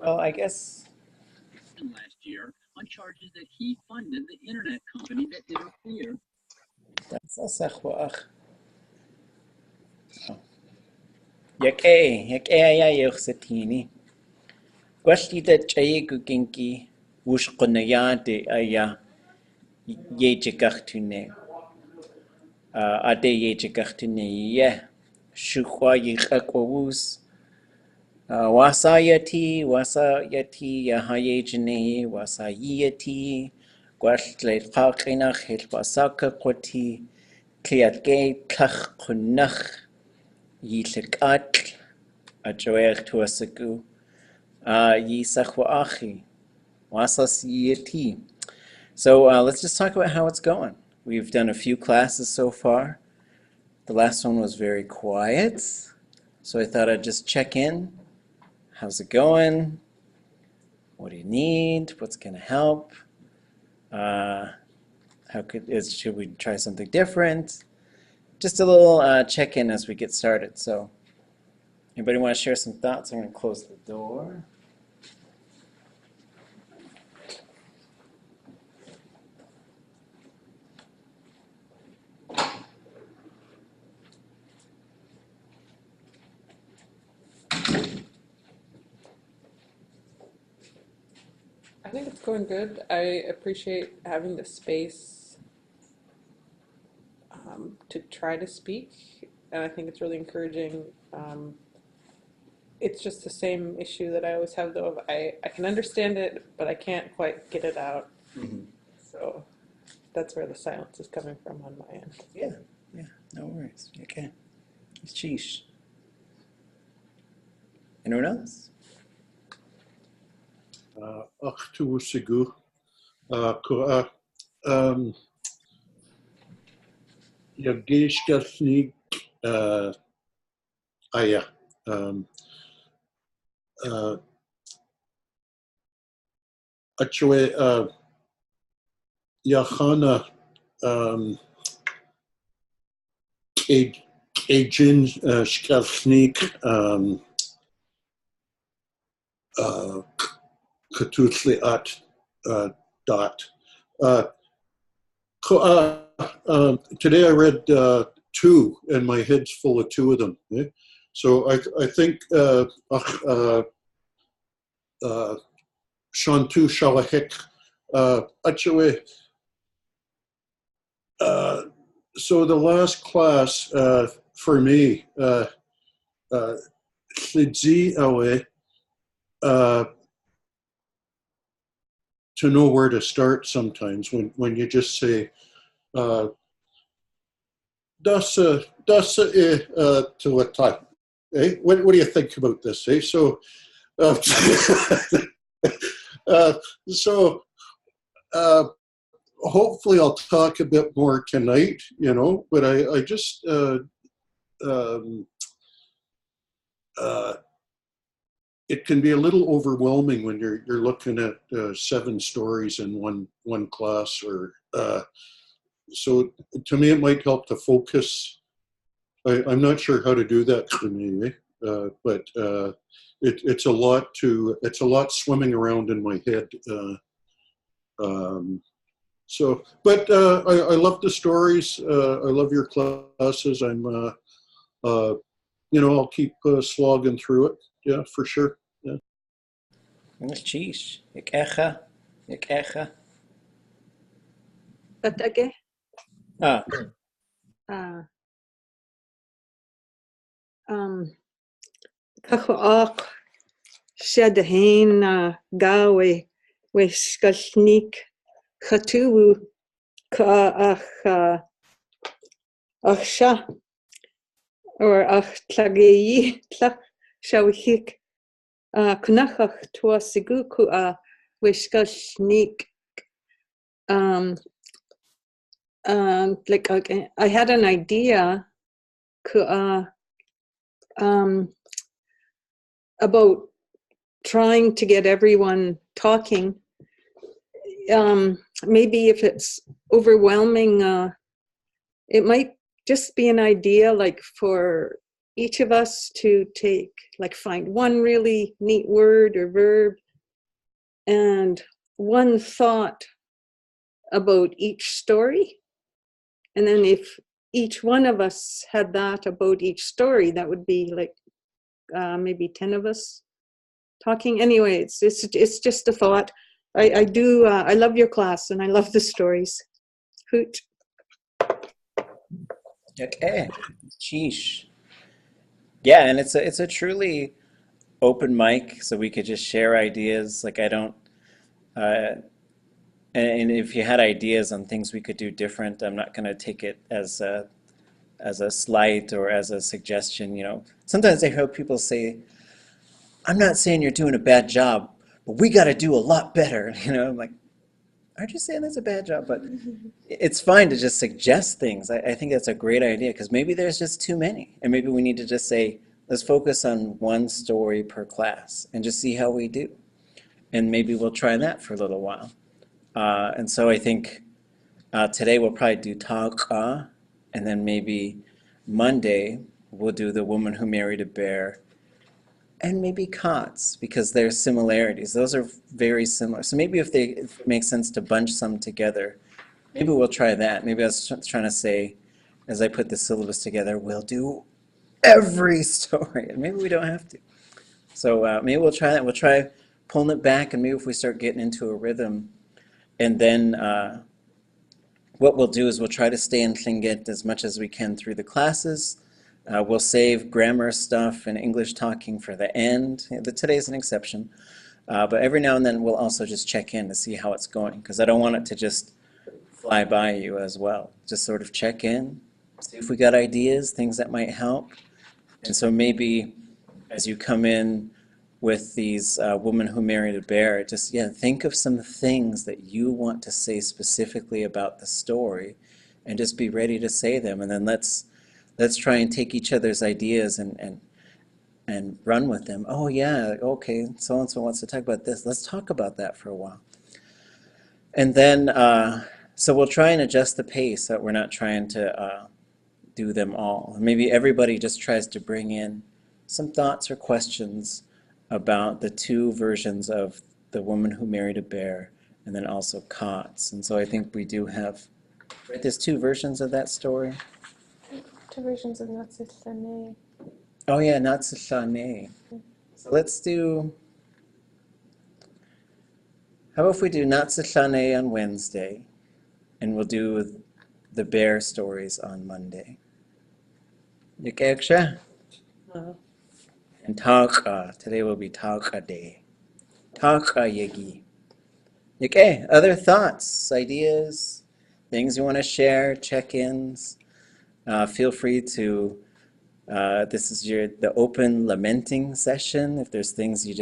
Well, I guess last year on charges that he funded the internet company that interfered. that's a sakhwaach. Yake aya yuxetini. Gwashti da chaye guginki wushqunayade aya yejikachtune. Ade yejikachtune ye. Shukwa yikakwus. Wasayati yahayejene wasayati. Gwastle qaqinach hilbasaka qoti. Kliatge tlach kunach. Yilekatl. Ajoech tuasaku. Yisachwaachi. Wasas yeti. So let's just talk about how it's going. We've done a few classes so far. The last one was very quiet. So I thought I'd just check in. How's it going? What do you need? What's going to help? Should we try something different? Just a little check-in as we get started. So anybody want to share some thoughts? I'm going to close the door. I think it's going good. I appreciate having the space to try to speak, and I think it's really encouraging. It's just the same issue that I always have, though. Of I can understand it, but I can't quite get it out. So that's where the silence is coming from on my end. Yeah, no worries. Okay. It's sheesh. Anyone else? Shkalneek, aya. Actually, Yachana Agin Shkalneek Katutli at dot. Today I read two, and my head's full of two of them. So I think Shantu Shalahik actually. So the last class for me, tzidzi to know where to start sometimes when you just say dasa to what time, eh? What do you think about this, eh? So hopefully I'll talk a bit more tonight, but I just it can be a little overwhelming when you're looking at 7 stories in one class, or so to me it might help to focus. I'm not sure how to do that, but it's a lot swimming around in my head. But I love the stories. I love your classes. I'll keep slogging through it. Yeah, for sure. Yeah. Sheesh. Yakecha. Patake. Kachoak Shadahain Gawe we shkalneek Tlingit táax'aa or тлang'eeyí shawihik knachach tuasigu we shkalneek. Like I had an idea about trying to get everyone talking. Maybe if it's overwhelming, it might just be an idea, like for each of us to take, like find one really neat word or verb and one thought about each story. And then if each one of us had that about each story, that would be like maybe 10 of us talking. Anyway, it's just a thought. I love your class and I love the stories. Hoot. Okay. Sheesh. Yeah, and it's a truly open mic, so we could just share ideas. Like I don't, uh, and if you had ideas on things we could do different, I'm not going to take it as a slight or as a suggestion. You know, sometimes I hear people say, "I'm not saying you're doing a bad job, but we got to do a lot better." You know, I'm like, aren't you saying that's a bad job? But it's fine to just suggest things. I think that's a great idea because maybe there's just too many. And maybe we need to just say, let's focus on one story per class and just see how we do. And maybe we'll try that for a little while. And so I think today we'll probably do táax'aa, and then maybe Monday we'll do the woman who married a bear, and maybe cots because there's similarities. Those are very similar. So maybe if it makes sense to bunch some together, maybe we'll try that. Maybe I was trying to say, as I put the syllabus together, we'll do every story, and maybe we don't have to. So maybe we'll try that. We'll try pulling it back, and maybe if we start getting into a rhythm, and then what we'll do is we'll try to stay in Tlingit as much as we can through the classes. We'll save grammar stuff and English talking for the end. Today's an exception. But every now and then we'll also just check in to see how it's going, because I don't want it to just fly by you as well. Just sort of check in, see if we got ideas, things that might help. And so maybe as you come in with these women who married a bear, just think of some things that you want to say specifically about the story, and just be ready to say them. And then let's try and take each other's ideas and run with them. Oh yeah, okay, so and so wants to talk about this. Let's talk about that for a while. And then so we'll try and adjust the pace, that we're not trying to do them all. Maybe everybody just tries to bring in some thoughts or questions about the two versions of the woman who married a bear, and then also cots. And so I think we do have, right, there's two versions of that story. Two versions of shkalneek. Oh yeah, not shkalneek. So let's do, how about if we do not shkalneek on Wednesday, and we'll do the bear stories on Monday. Yikeksha? And táax'aa. Today will be táax'aa day. Táax'aa yegi. Okay, other thoughts, ideas, things you want to share, check-ins. Feel free to, this is the open lamenting session. If there's things you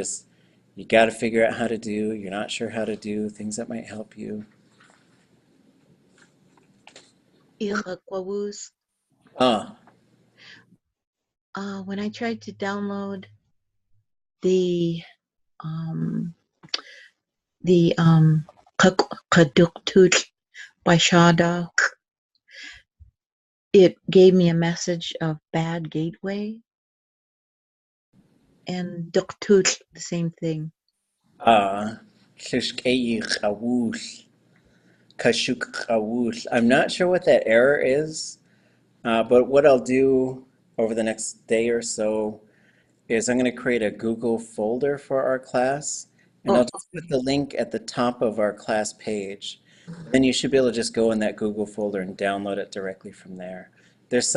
got to figure out how to do, you're not sure how to do, things that might help you. Ah, When I tried to download the Kaduktuk by Shada, it gave me a message of bad gateway, and Duktut, the same thing. xusteeyí qawush, kashuk qawush. I'm not sure what that error is, but what I'll do over the next day or so is I'm going to create a Google folder for our class, and I'll just put the link at the top of our class page. Then you should be able to just go in that Google folder and download it directly from there. There's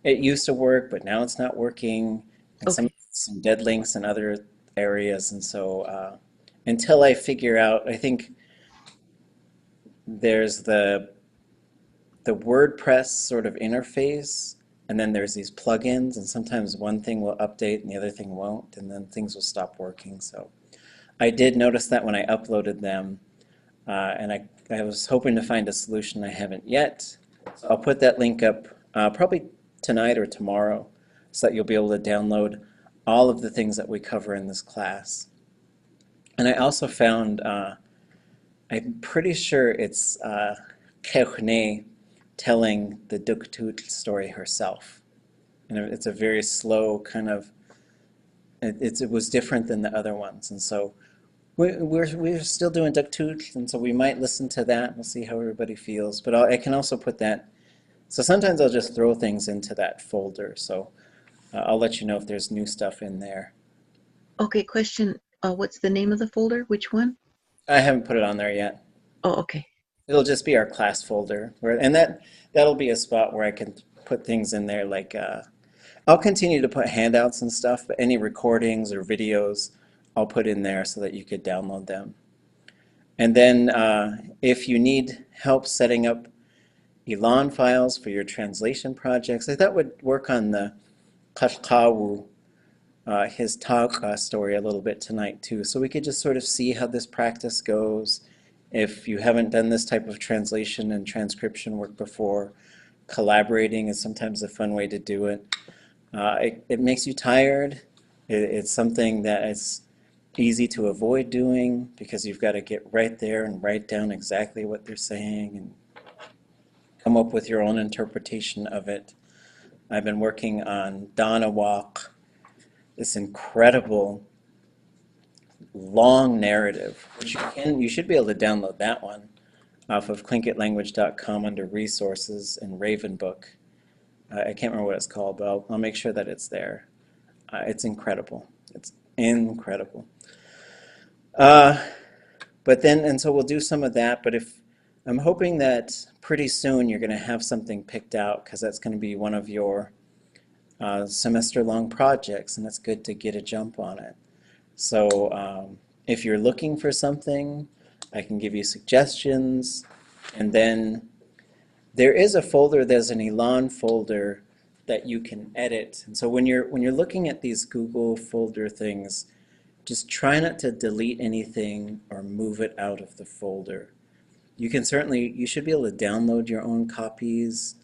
it used to work, but now it's not working, and some dead links in other areas. And so until I figure out, I think there's the WordPress sort of interface, and then there's these plugins, and sometimes one thing will update and the other thing won't, and then things will stop working. So I did notice that when I uploaded them, and I was hoping to find a solution. I haven't yet. So I'll put that link up probably tonight or tomorrow, so that you'll be able to download all of the things that we cover in this class. And I also found, I'm pretty sure it's ḳusteeyí telling the Duktut story herself. and it's a very slow kind of, it was different than the other ones. And so we're still doing Duktooth, and so we might listen to that. We'll see how everybody feels. But I can also put that, so sometimes I'll just throw things into that folder. So I'll let you know if there's new stuff in there. Okay, question. What's the name of the folder? Which one? I haven't put it on there yet. Oh, okay. It'll just be our class folder, and that'll be a spot where I can put things in there like, I'll continue to put handouts and stuff, but any recordings or videos I'll put in there so that you could download them. And then if you need help setting up Elan files for your translation projects, I thought would work on the ḳusteeyí, his táax'aa story a little bit tonight too. So we could just sort of see how this practice goes. If you haven't done this type of translation and transcription work before, collaborating is sometimes a fun way to do it. It makes you tired. It's something that is easy to avoid doing because you've got to get right there and write down exactly what they're saying and come up with your own interpretation of it. I've been working on Danawak, this incredible long narrative, which you should be able to download that one off of tlingitlanguage.com under resources and Ravenbook. I can't remember what it's called, but I'll make sure that it's there. It's incredible. It's incredible. But then, and so we'll do some of that, but I'm hoping that pretty soon you're going to have something picked out because that's going to be one of your semester-long projects, and it's good to get a jump on it. So if you're looking for something, I can give you suggestions, and then there is a folder, there's an Elan folder that you can edit. And so when you're looking at these Google folder things, just try not to delete anything or move it out of the folder. You should be able to download your own copies.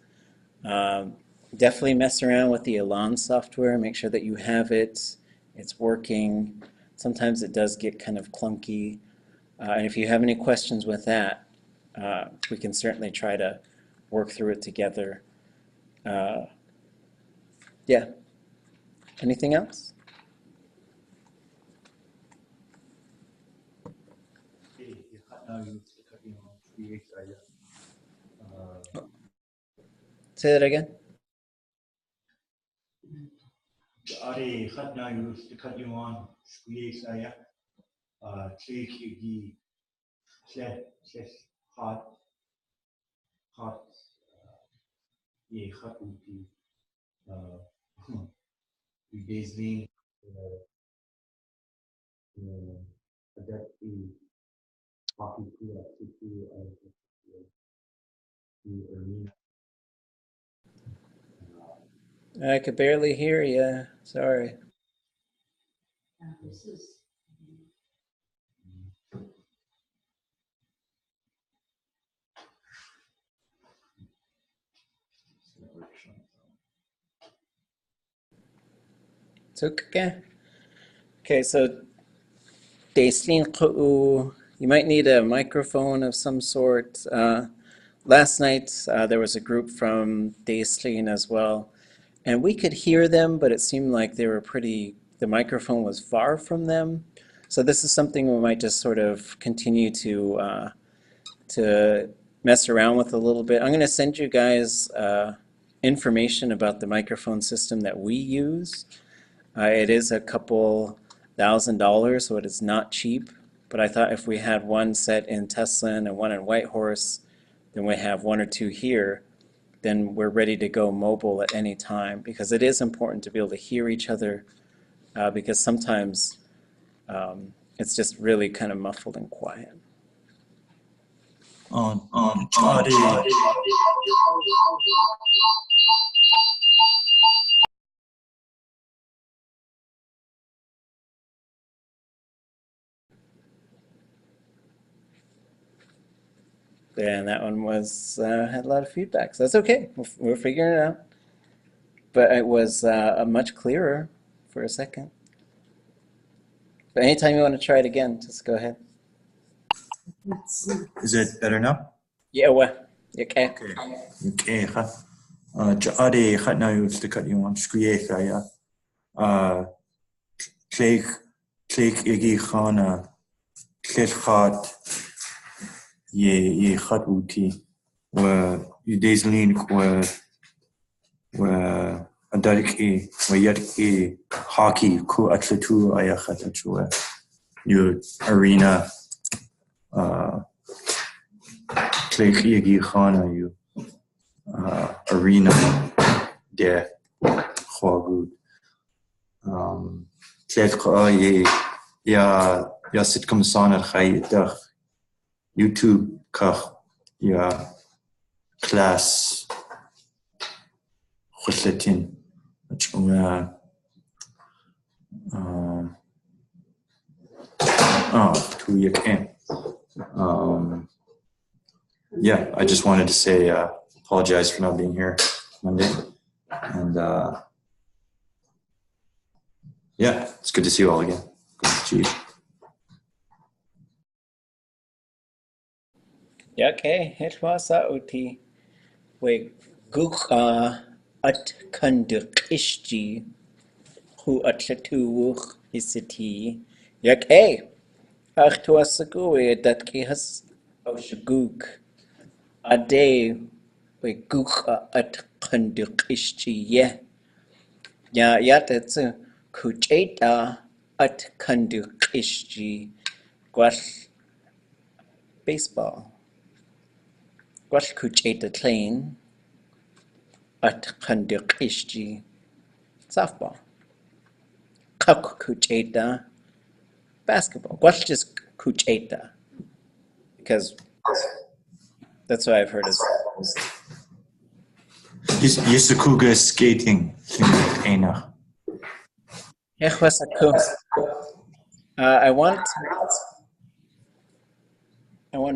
Definitely mess around with the Elan software, make sure that you have it, it's working. Sometimes it does get kind of clunky. And if you have any questions with that, we can certainly try to work through it together. Yeah. Anything else? Say that again. Are ख़ुsteeyí to cut you on ḥusteeyí saya тликиги hot ye ख़usteeyí basically adapt the hockey to I could barely hear you. Sorry. It's okay. Okay, so táax'aa, you might need a microphone of some sort. Last night there was a group from táax'aa as well, and we could hear them, but it seemed like they were the microphone was far from them. So this is something we might just sort of continue to mess around with a little bit. I'm going to send you guys information about the microphone system that we use. It is a couple $1,000, so it is not cheap. But I thought if we had one set in Teslin and one in Whitehorse, then we have one or two here, then we're ready to go mobile at any time, because it is important to be able to hear each other, because sometimes it's just really kind of muffled and quiet. And that one was had a lot of feedback, so that's okay. We're figuring it out. But it was much clearer for a second. But anytime you want to try it again, just go ahead. Is it better now? Yeah, well, okay. Okay. Ja'ade Khatnayu Stikatyon Shkuyeya Tlingit Khana Tlingit ye Khatwuti Udezlin Adariki Wayatki Hockey Ku Atlatu Ayakhatachua you arena Tlingit Khana you arena de Khwagud Tlingit ya sitcom sana Khaydah YouTube kach ya class xusteeyí tu yek yeah, I just wanted to say apologize for not being here Monday, and yeah, it's good to see you all again. Gee. Okay, it was uti. We gucha at kandukishji who atlatuch isiti. Yake. Ach tu asagui dat kihas oshaguk. A day we gucha at kandukishji ye. Ya yatetsu kucheta at kandukishji. Gwash baseball. Gwash kucheta tlane. At kandukishji. Softball. Kak kucheta. Basketball. Gwash just kucheta. Because that's what I've heard as Yisukuga skating. I want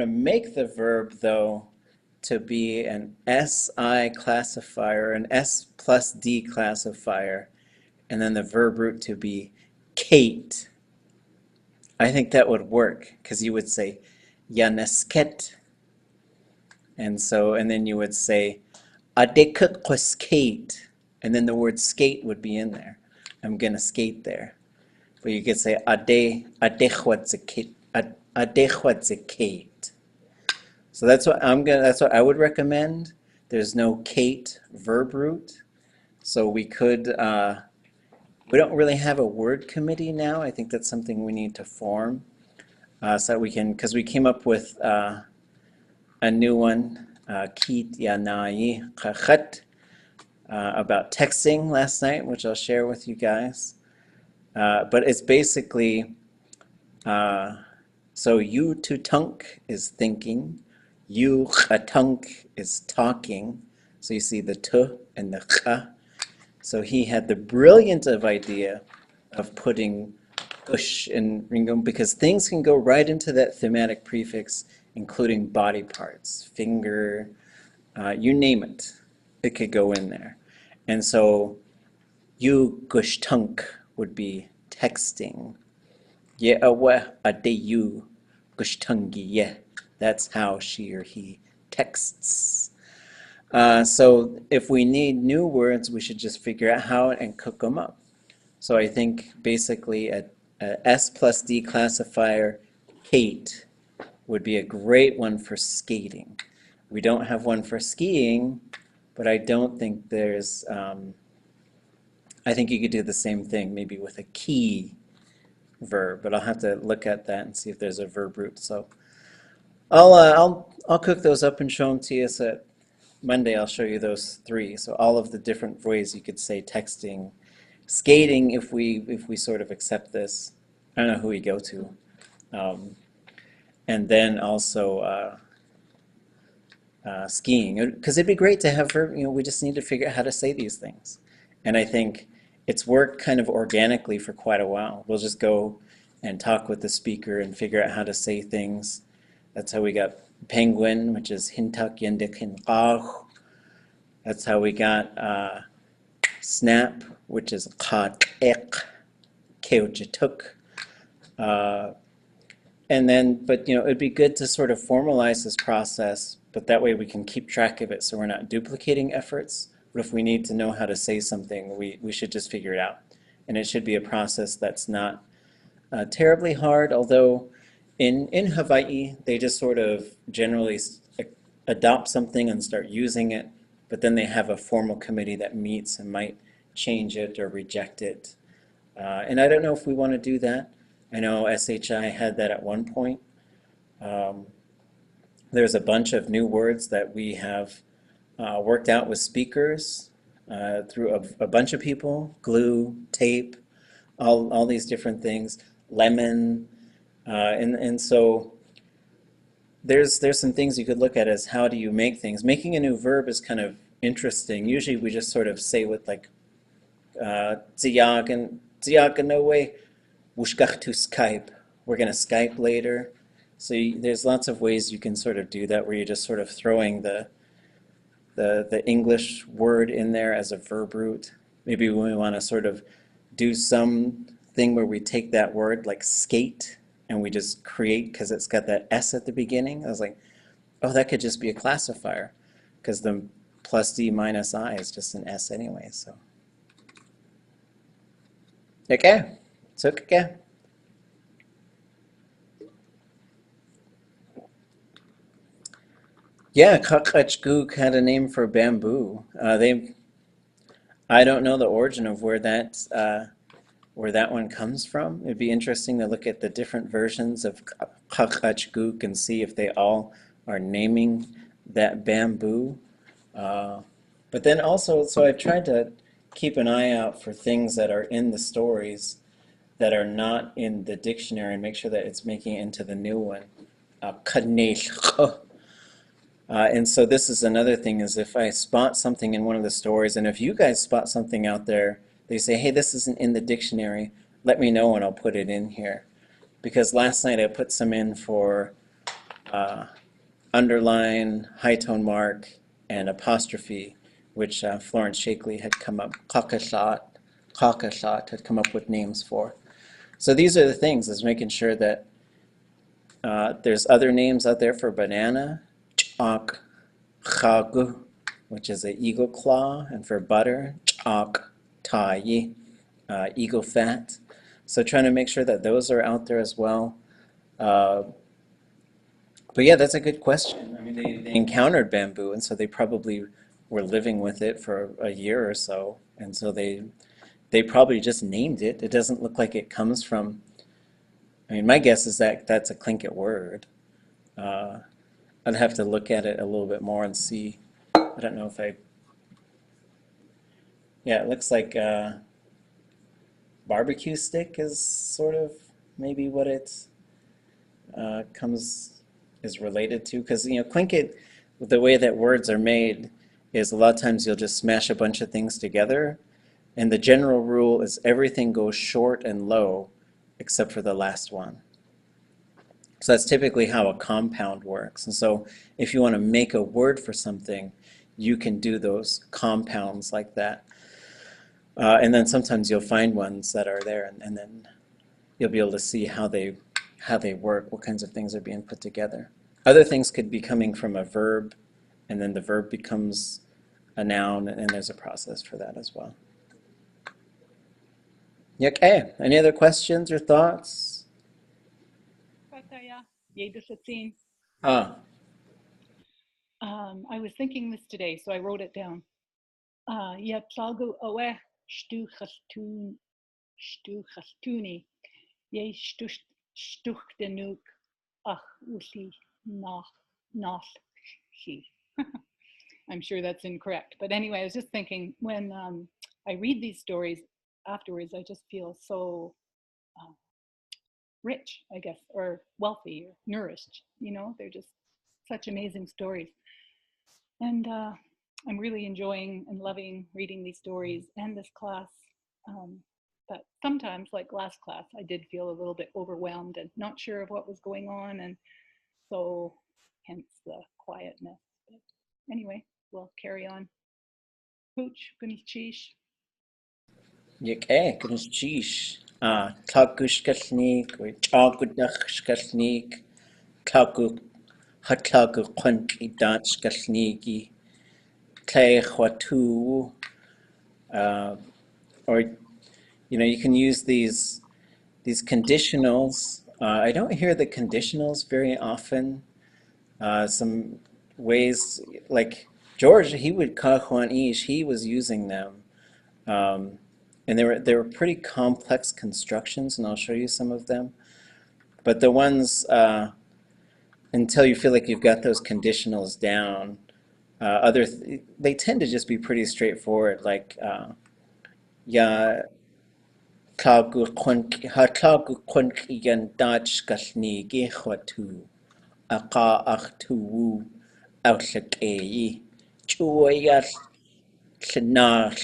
to make the verb though to be an SI classifier, an S plus D classifier, and then the verb root to be Kate. I think that would work because you would say Yanesket, and then you would say skate, and then the word skate would be in there. I'm gonna skate there. But you could say adechwatzikate. So that's what I would recommend. There's no Kate verb root. So we could we don't really have a word committee now. I think that's something we need to form. So that we can, because we came up with a new one, jineiyí about texting last night, which I'll share with you guys. But it's basically, so you to tunk is thinking, you tunk is talking. So you see the t and the ch. So he had the brilliant idea of putting ush and ringo because things can go right into that thematic prefix, including body parts, finger, you name it. It could go in there. And so you gush tunk would be texting. Ye awa adeyu gushtungi ye. That's how she or he texts. So if we need new words, we should just figure out how and cook them up. So I think basically a S plus D classifier, Kate, would be a great one for skating. We don't have one for skiing, but I don't think there's, I think you could do the same thing, maybe with a key verb, but I'll have to look at that and see if there's a verb root. So I'll cook those up and show them to you. So Monday I'll show you those three. So all of the different ways you could say texting, skating if we sort of accept this. I don't know who we go to, and then also skiing, because it'd be great to have verb. We just need to figure out how to say these things, and I think it's worked kind of organically for quite a while. We'll just go and talk with the speaker and figure out how to say things. That's how we got penguin, which is hintak yendik hinqah. That's how we got snap, which is qat'ek keojituk. And then, but it'd be good to sort of formalize this process, but that way we can keep track of it so we're not duplicating efforts. But if we need to know how to say something, we should just figure it out. And it should be a process that's not terribly hard, although in Hawaii, they just sort of generally adopt something and start using it, but then they have a formal committee that meets and might change it or reject it. And I don't know if we want to do that. I know SHI had that at one point. There's a bunch of new words that we have worked out with speakers through a bunch of people: glue, tape, all these different things, lemon, and so there's some things you could look at as how do you make things. Making a new verb is kind of interesting. Usually we just sort of say with like ziyagan no way, wushkach to Skype. We're going to Skype later. So there's lots of ways you can sort of do that, where you're just sort of throwing the English word in there as a verb root. Maybe we want to sort of do something where we take that word like skate and we just create, because it's got that S at the beginning. I was like, oh, that could just be a classifier, because the plus D minus I is just an S anyway. So okay, so okay. Yeah, Kakachgook had a name for bamboo. I don't know the origin of where that one comes from. It'd be interesting to look at the different versions of Kakachgook and see if they all are naming that bamboo. But then also, so I've tried to keep an eye out for things that are in the stories that are not in the dictionary and make sure that it's making it into the new one. And so this is another thing, is if I spot something in one of the stories, and if you guys spot something out there, they say, hey, this isn't in the dictionary, let me know and I'll put it in here. Because last night I put some in for underline, high tone mark, and apostrophe, which Florence Shakely had come up, Kakashot had come up with names for. So these are the things, is making sure that there's other names out there for banana, cháax'aa, which is an eagle claw, and for butter, tltóow, eagle fat. So trying to make sure that those are out there as well. But yeah, that's a good question. I mean, they encountered bamboo, and so they probably were living with it for a year or so, and so they probably just named it. It doesn't look like it comes from, I mean, my guess is that that's a Tlingit word. I'd have to look at it a little bit more and see. I don't know if yeah, it looks like barbecue stick is sort of maybe what it is related to. Because, you know, Tlingit, the way that words are made is a lot of times you'll just smash a bunch of things together. And the general rule is everything goes short and low except for the last one. So that's typically how a compound works. And so if you want to make a word for something, you can do those compounds like that. And then sometimes you'll find ones that are there, and then you'll be able to see how they work, what kinds of things are being put together. Other things could be coming from a verb, and then the verb becomes a noun, and there's a process for that as well. Okay, any other questions or thoughts? Ah, I was thinking this today, so I wrote it down. Ja tlagu oe stuchastuni, ye stuchtenuk ach usi nachhi. I'm sure that's incorrect, but anyway, I was just thinking, when I read these stories afterwards, I just feel so rich, I guess, or wealthy, or nourished. You know, they're just such amazing stories. And I'm really enjoying and loving reading these stories and this class. But sometimes, like last class, I did feel a little bit overwhelmed and not sure of what was going on. And so hence the quietness. But anyway, we'll carry on. Hooch, gunnichish. okay, gunnichish. Tlagu-shkalneek, or tlagu-shkalneek, tlagu-hatlagu-qunki-dat-shkalneeki. tlingit, or you can use these conditionals. I don't hear the conditionals very often. Some ways, like George, he would jineiyí, he was using them. And they were pretty complex constructions, and I'll show you some of them. But the ones, until you feel like you've got those conditionals down, they tend to just be pretty straightforward, like ya tlagu yan dach shkalneek aqa'axtuwu tlak'eeyí chuayal tlnach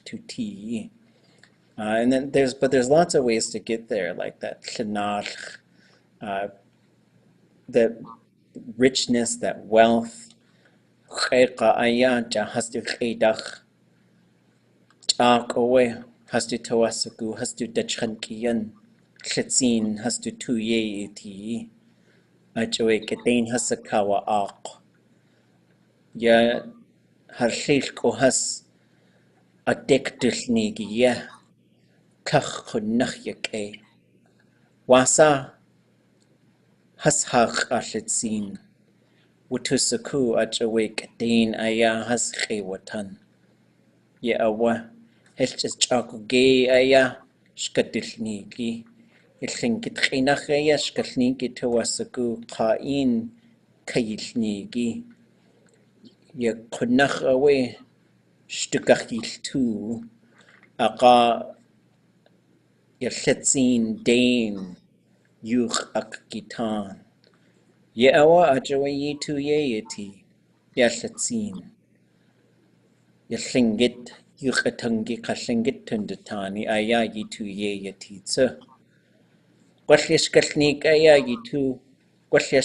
tultóow. And then there's lots of ways to get there, like that tlnach, that richness, that wealth. Hastu qeidach owe hastu tawasaku hastu dachrankiyan tlitsin hastu tultóow achoe ketain hasakawa aq ya harshilko has adekdulnigiya kachunachyak wasa hashach alitsin wutusaku achoe ketain aya haskewatan ya awa helchis chakuge aya shkadilniki Tlingit qinachaya shkalneek tawasaku qain kayilniki ya qunach awe shtukachiltu aqa ya tlitsin dain yuch akkitan ya awa ajawa yitu yayati ya tlitsin ya tlingit yuchatangi qatlingit tundatani aya yitu yayati tsa Gwell shkalneek aya yitu gwell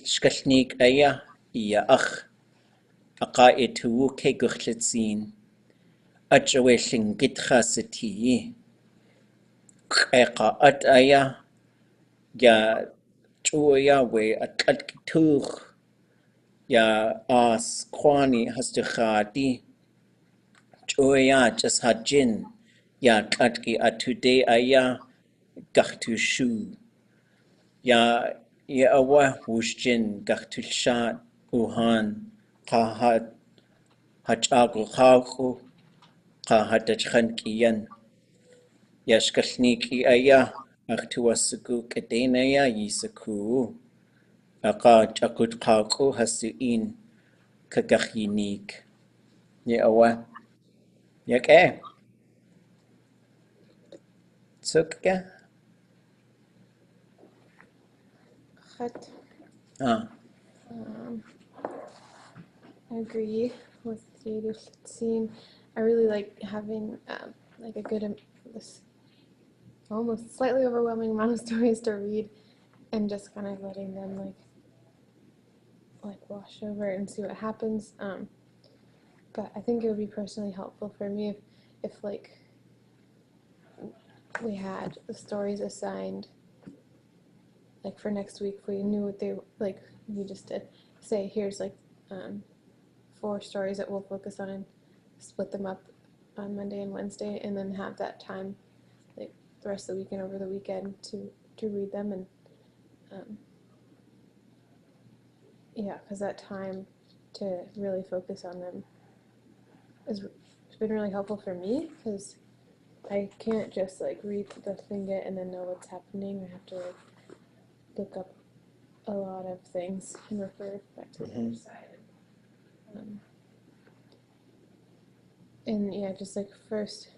shkalneek aya iya ach aqa itu ke guchlitsin ajawe llingitcha satiyi qeqa at aya ya chuya we atlatkitur ya as kwani hastukhati chuya just hajin ya tlatki atude aya gachtushu ya awa wushjin gachtulshat uhan qahat hachagu khawku qahatachkhankiyan ya shkalniki aya achtuwasuku kedenaya yisaku aqa chakut qawku hasuin kagachyinik ya awa yak tsukka But ah I agree with the scene. I really like having like a good this almost slightly overwhelming amount of stories to read, and just kind of letting them like wash over and see what happens. But I think it would be personally helpful for me if like we had the stories assigned, like for next week, we knew what they like. We just did say here's like 4 stories that we'll focus on and split them up on Monday and Wednesday, and then have that time, like the rest of the week and over the weekend, to read them. And yeah, because that time to really focus on them has been really helpful for me, because I can't just like read the Tlingit and then know what's happening. I have to like look up a lot of things and refer back to the other side. And yeah, just like first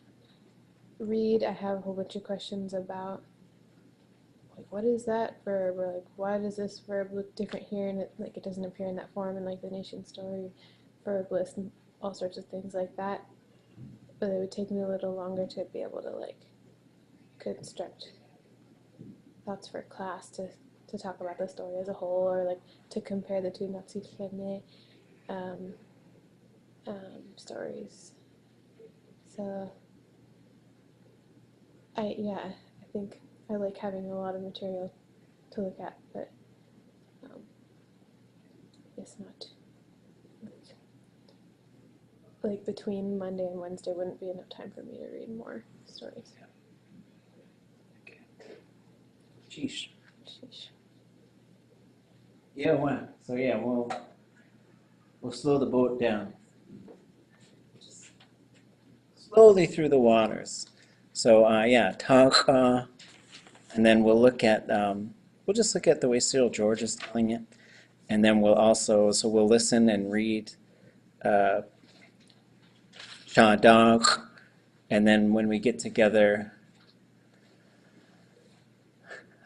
read, I have a whole bunch of questions about like what is that verb, or like why does this verb look different here, and it doesn't appear in that form in like the nation story verb list, and all sorts of things like that. But it would take me a little longer to be able to like construct thoughts for class to talk about the story as a whole, or like to compare the two Nazi stories. So I think I like having a lot of material to look at, but it's not like between Monday and Wednesday wouldn't be enough time for me to read more stories. Sheesh. Sheesh. Yeah, wow. So yeah, we'll slow the boat down. Just slowly through the waters. So yeah, táax'aa, and then we'll look at we'll just look at the way Cyril George is telling it, and then we'll also we'll listen and read shkalneek, and then when we get together,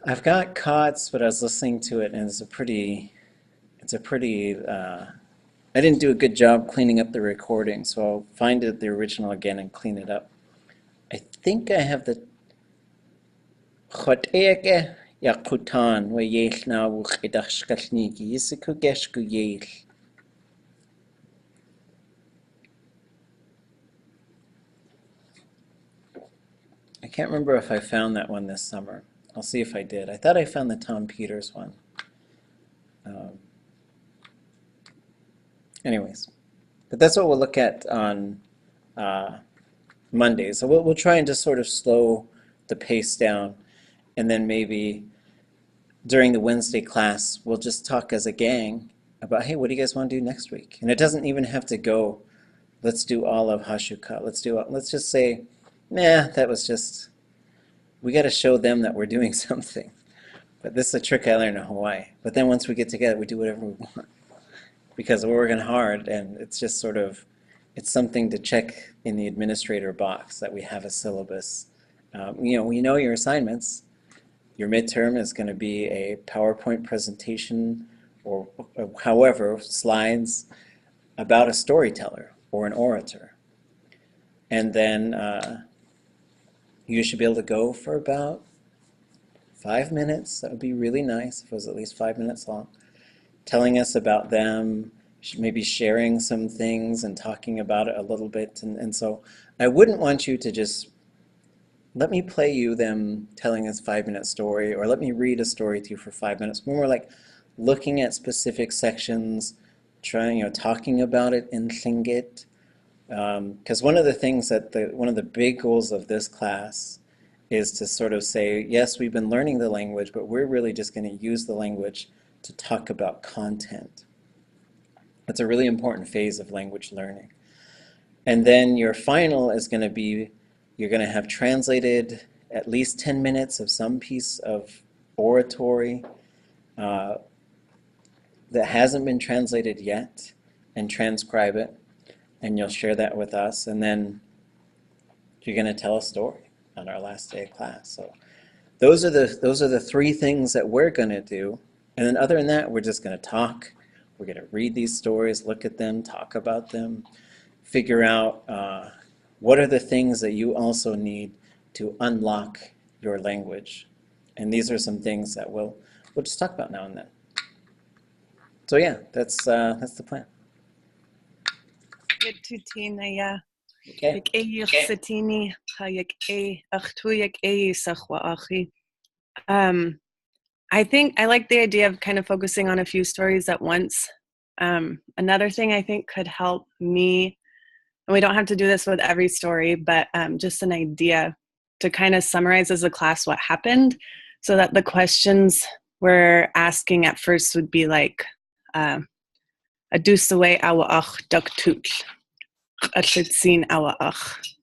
I've got Cots, but I was listening to it, and it's a pretty. I didn't do a good job cleaning up the recording, so I'll find the original again and clean it up. I think I have the xusteeyí yaqutaan wa yeil na wukidach shkalneek yisiku geshku yeil. I can't remember if I found that one this summer. I'll see if I did. I thought I found the Tom Peters one. Anyways, but that's what we'll look at on Monday. So we'll try and just sort of slow the pace down, and then maybe during the Wednesday class, we'll just talk as a gang about, hey, what do you guys want to do next week? And it doesn't even have to go, let's do all of Hashuka. Let's just say, nah, that was just, we got to show them that we're doing something. But this is a trick I learned in Hawaii. But then once we get together, we do whatever we want because we're working hard, and it's just sort of, it's something to check in the administrator box that we have a syllabus. We know your assignments. Your midterm is going to be a PowerPoint presentation or however, slides about a storyteller or an orator. And then you should be able to go for about 5 minutes. That would be really nice if it was at least 5 minutes long. Telling us about them, maybe sharing some things and talking about it a little bit. And so I wouldn't want you to just let me play you them telling us 5-minute story, or let me read a story to you for 5 minutes. More like looking at specific sections, talking about it in Tlingit. Because one of the things one of the big goals of this class is to sort of say, yes, we've been learning the language, but we're really just going to use the language to talk about content. That's a really important phase of language learning. And then your final is going to be, you're going to have translated at least 10 minutes of some piece of oratory that hasn't been translated yet, and transcribe it, and you'll share that with us, and then you're going to tell a story on our last day of class. So those are the 3 things that we're going to do. And then other than that, we're just going to talk. We're going to read these stories, look at them, talk about them, figure out what are the things that you also need to unlock your language. And these are some things that we'll just talk about now and then. So yeah, that's the plan. Good to Tina, Okay. I think I like the idea of kind of focusing on a few stories at once. Another thing I think could help me, and we don't have to do this with every story, but just an idea to kind of summarize as a class what happened, so that the questions we're asking at first would be like, Adusaway awa ach duktut, atlitzin awa ach.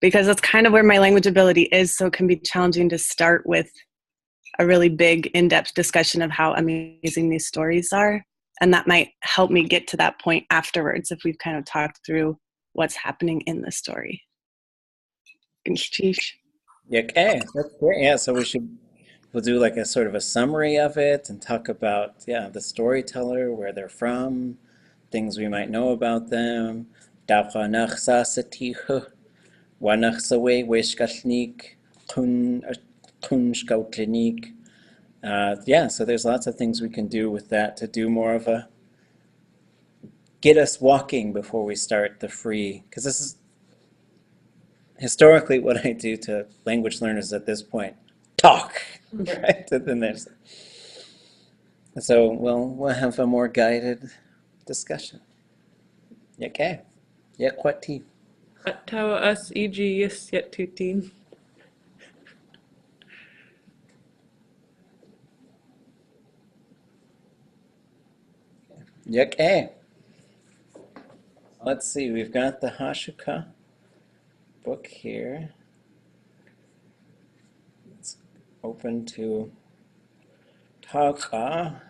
Because that's kind of where my language ability is, so it can be challenging to start with a really big, in-depth discussion of how amazing these stories are. And that might help me get to that point afterwards if we've kind of talked through what's happening in the story. Okay, that's great. Yeah, so we'll do like a sort of a summary of it and talk about, the storyteller, where they're from, things we might know about them. So there's lots of things we can do with that to do more of a get us walking before we start the free, because this is historically what I do to language learners at this point. Talk, right? And then so we'll have a more guided discussion. Okay. Yakwati. Táax'aa jineiyí yet tutin. Yak. Let's see, we've got the Hashuka book here. It's open to táax'aa.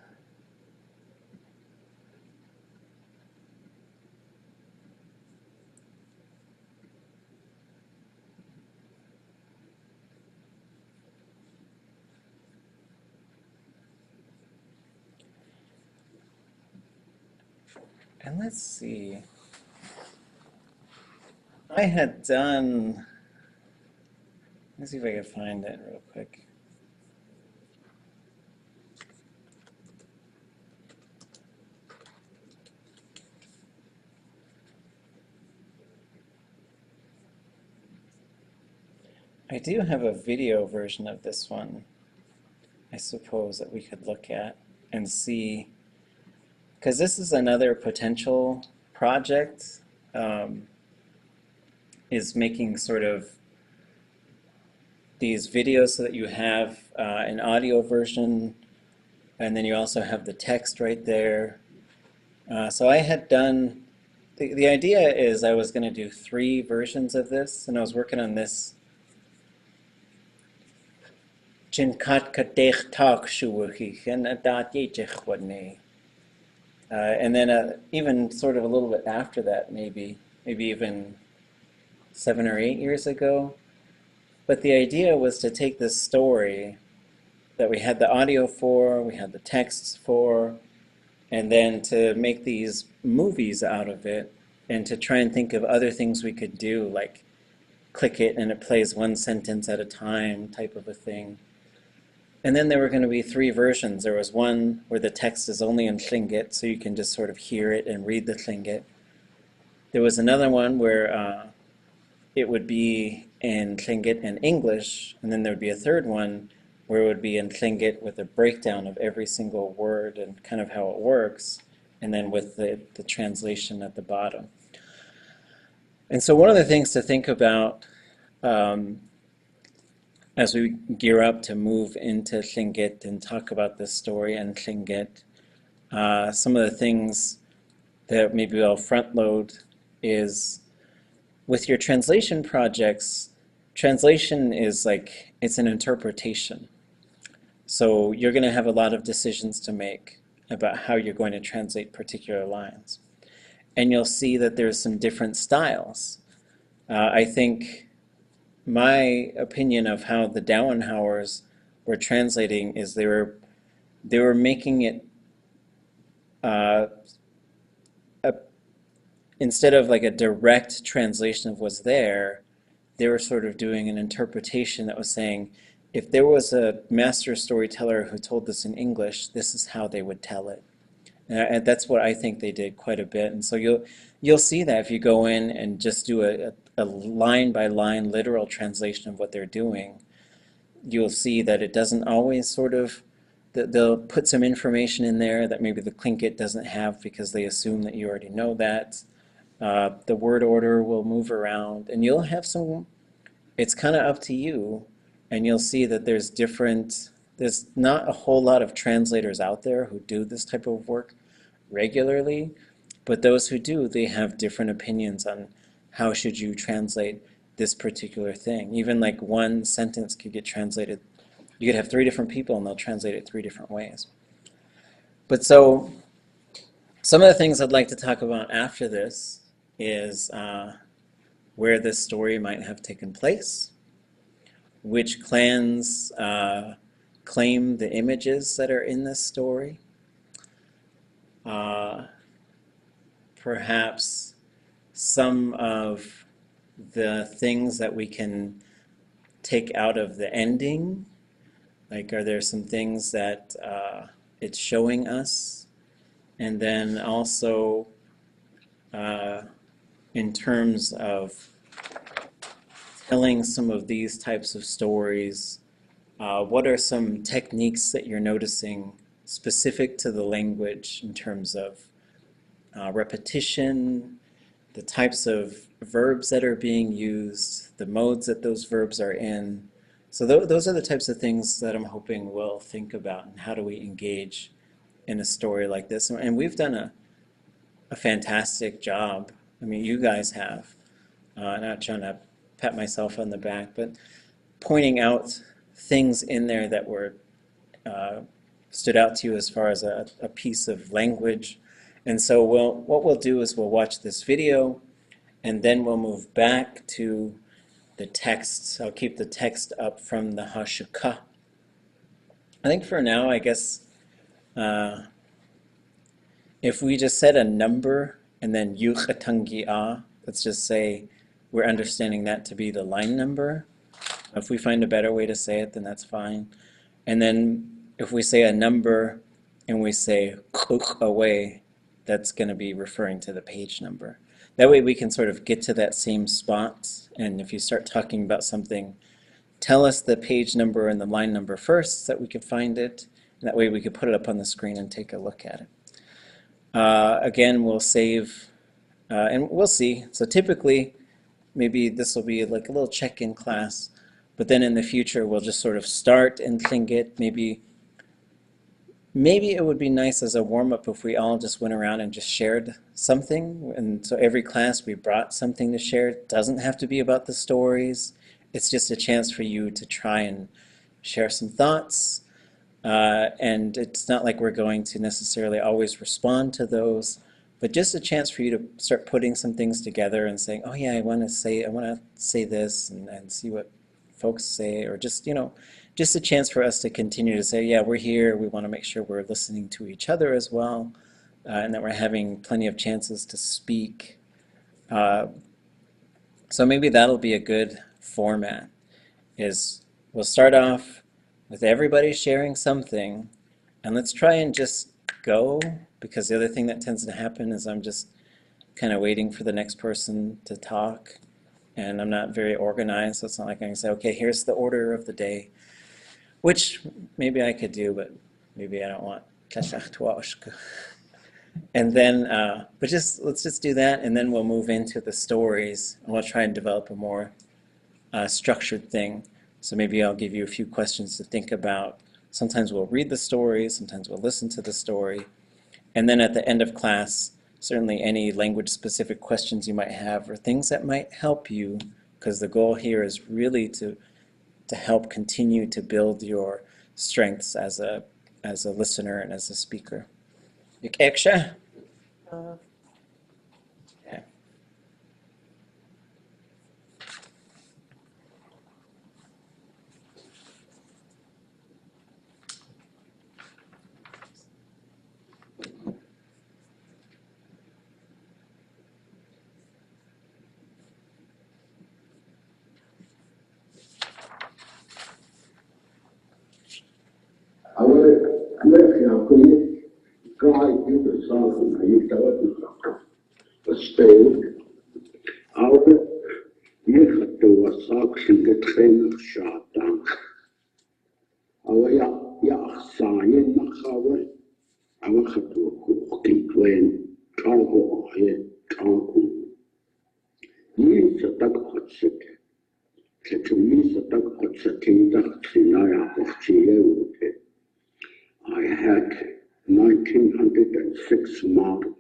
And let's see. I had done, let's see if I can find it real quick. I do have a video version of this one, I suppose, that we could look at and see, because this is another potential project, is making sort of these videos so that you have an audio version, and then you also have the text right there. So I had done, the idea is I was going to do 3 versions of this, and I was working on this and then even sort of a little bit after that, maybe even 7 or 8 years ago. But the idea was to take this story that we had the audio for, we had the texts for, and then to make these movies out of it, and to try and think of other things we could do, like click it and it plays 1 sentence at a time type of a thing. And then there were going to be 3 versions. There was one where the text is only in Tlingit, so you can just sort of hear it and read the Tlingit. There was another one where it would be in Tlingit and English, and then there would be a third one where it would be in Tlingit with a breakdown of every single word and kind of how it works, and then with the translation at the bottom. And so one of the things to think about as we gear up to move into Tlingit and talk about this story in Tlingit, some of the things that maybe I'll front load is with your translation projects, translation is like, it's an interpretation. So you're going to have a lot of decisions to make about how you're going to translate particular lines. And you'll see that there's some different styles. I think my opinion of how the Dauenhauers were translating is they were making it instead of like a direct translation of what's there, they were sort of doing an interpretation that was saying, if there was a master storyteller who told this in English, this is how they would tell it. And that's what I think they did quite a bit. And so you'll see that if you go in and just do a line-by-line literal translation of what they're doing, you'll see that it doesn't always sort of, they'll put some information in there that maybe the Tlingit doesn't have because they assume that you already know that. The word order will move around, and you'll have some, it's kind of up to you, and you'll see that there's not a whole lot of translators out there who do this type of work regularly, but those who do, they have different opinions on how should you translate this particular thing. Even like 1 sentence could get translated, you could have 3 different people and they'll translate it 3 different ways. But so, some of the things I'd like to talk about after this is where this story might have taken place, which clans claim the images that are in this story, perhaps some of the things that we can take out of the ending, like are there some things that it's showing us, and then also in terms of telling some of these types of stories, what are some techniques that you're noticing specific to the language in terms of repetition, the types of verbs that are being used, the modes that those verbs are in. So those are the types of things that I'm hoping we'll think about, and how do we engage in a story like this. And we've done a fantastic job. I mean, you guys have. Not trying to pat myself on the back, but pointing out things in there that were stood out to you as far as a piece of language. And so what we'll do is we'll watch this video, and then we'll move back to the text. I'll keep the text up from the hashka. I think for now, I guess, if we just set a number and then jineiyí, let's just say we're understanding that to be the line number. If we find a better way to say it, then that's fine. And then if we say a number and we say away, that's going to be referring to the page number. That way we can sort of get to that same spot, and if you start talking about something, tell us the page number and the line number first so that we can find it, and that way we can put it up on the screen and take a look at it. Again, we'll save, and we'll see. So typically, maybe this will be like a little check-in class, but then in the future we'll just sort of start in Tlingit. Maybe it would be nice as a warm-up if we all just went around and just shared something, and so every class we brought something to share. It doesn't have to be about the stories. It's just a chance for you to try and share some thoughts, and it's not like we're going to necessarily always respond to those, but just a chance for you to start putting some things together and saying, oh yeah, I want to say this, and see what folks say, or just, just a chance for us to continue to say, yeah, we're here, we want to make sure we're listening to each other as well, and that we're having plenty of chances to speak. So maybe that'll be a good format, is we'll start off with everybody sharing something, and let's try and just go, because the other thing that tends to happen is I'm just kind of waiting for the next person to talk, and I'm not very organized, so it's not like I can say, okay, here's the order of the day, which maybe I could do, but maybe I don't want. And then, but let's just do that, and then we'll move into the stories, and we'll try and develop a more structured thing. So maybe I'll give you a few questions to think about. Sometimes we'll read the story, sometimes we'll listen to the story, and then at the end of class, certainly any language-specific questions you might have, or things that might help you, because the goal here is really to help continue to build your strengths as a listener and as a speaker. Okay. I had 1906 model.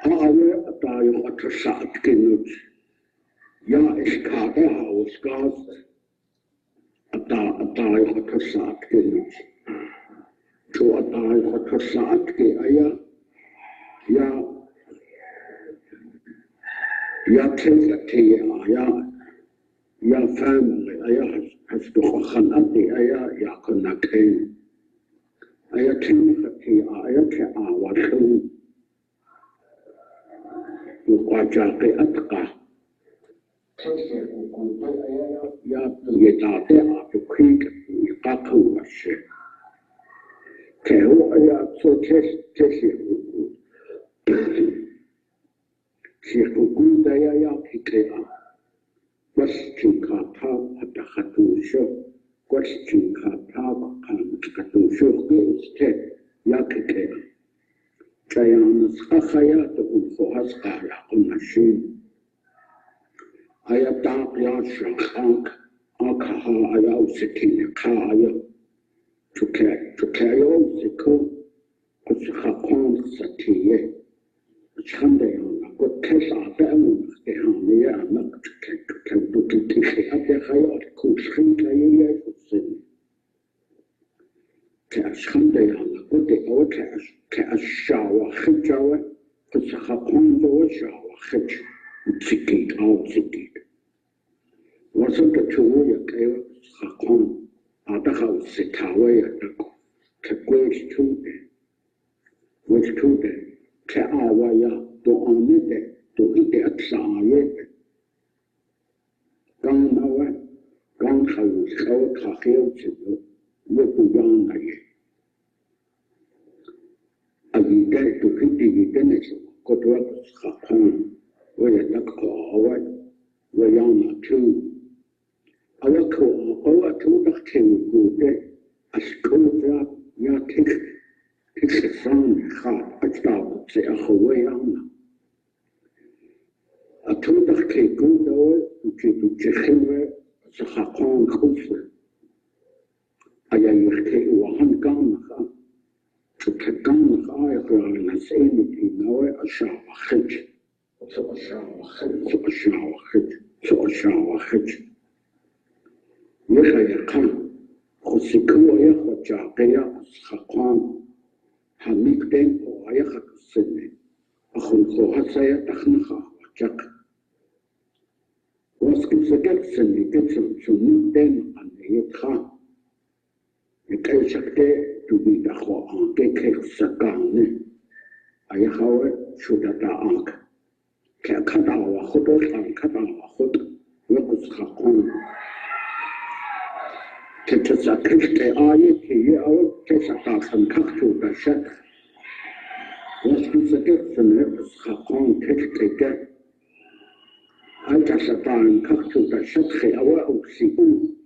Awe atayo atasat kinut. Ya iskade hausgas. Atayo atasat kinut. To atayo atasat ke aya. Ya tezati aya. Ya family aya has to khanati aya ya kunake. Aya tezati aya ke awatu. Wajake atqa. Ya yedate atukik yaqaku washe. Keo aya so tesi Shikuku daya ya kikea. Question kata ada khatusho. Question kata khatusho ke uste ya kikea. Kaya naskakaya to unfohas kaya kunashin. Aya ya shakhank akaha aya usikine kaya. Tukaya usiku kushakon satiye. Shkalneek, good táax'aa be'emun gehaniyé anak tukikhi adechayot ḳusteeyí ḥusteeyí. Shkalneek anak good ewa shawa khijawa kushakhandowa shawa khij tsikit aw tsikit. Wasat tuwa ewa shakhon adakhaw sitawa yadak kwesthude Awaya to Amide to ite at Saayet Ganawa Ganhaus out Hakelchino Wipuyanaye. Agide to Hiti Dennis Kotwak Hakon where Dako Awat Wayana too. Awako Awa to the King Gude Ascotra Yatik Tiksan Hat Atao Se Ahawayana. A toedag keek goed door, toen je ze gaat gewoon goed. En je keek hoe han kan gaan. Toen je kan gaan, je gewoon een zin die nou een schouw gids. Zo'n schouw gids. Je ga je kan. Als je koe je gaat jagen, je gaat gewoon. Han niet denken, je gaat zinnen. Gewoon gaat zij toch nog gaan. Was considered the kitchen to meet them and the car. The case of day to be the whole on the cake sagan. I how should at the ark. Kakadawa Hodot and Kadawa Hot, Locus Hakon. Tetas a Christe Aye, our Tesatas and Kaktu the Shet. Was considered the Locus Hakon Teske. I just a time cut to the Shetke Awa Oxiu.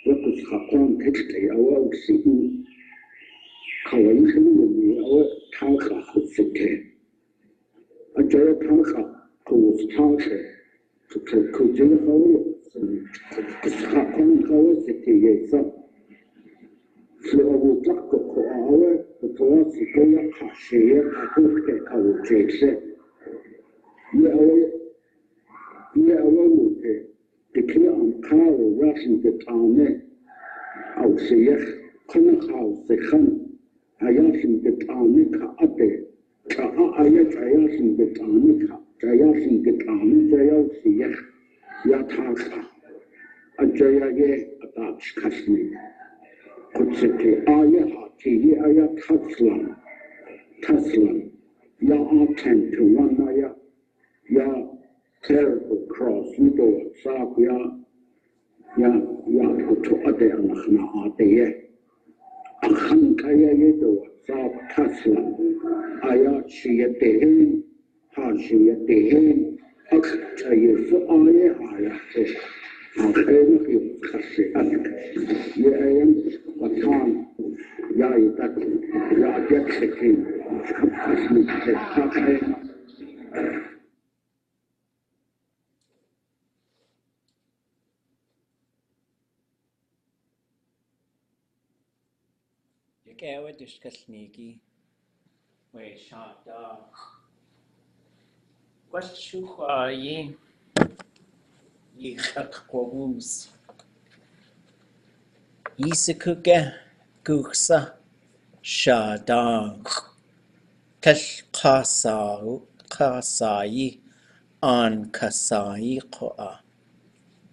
Locus Hakon Texte Awa Oxiu. Kawaii our táax'aa ḥusteeyí. A jaya táax'aa who was táax'aa to Kujil Hakon Hawa Sitiyesa. So I will talk to our Toasikoya Hashia Ahuke Kawajese. Yeah, the clear on car rushing the town. I'll say, Kanahau, the Khan, Ayasin the Tanika Ade, Ayasin the Tanika, Jayasin the Tanika, Yataka, a Jayaye, a Dutch Kashmir. Ḳusteeyí Ayahati, Taslan, Ya Aten to one, Ya. Terrible cross, you do Sab ya to Ade Anachna Ade. Akhankaya Yedo, Sab Tasla, Aya Shiatehin, Hashiatehin, Aktayesu Ayahayate, Akhen Kasi Ak, Yayan, Watan, Yayak, Yajakin, Kasmi, Yakawa shkalneek. Wait, shot. ḵusteeyí yk'aqawus yisikuge guksa shadaq tlqasayi an kasayi qoa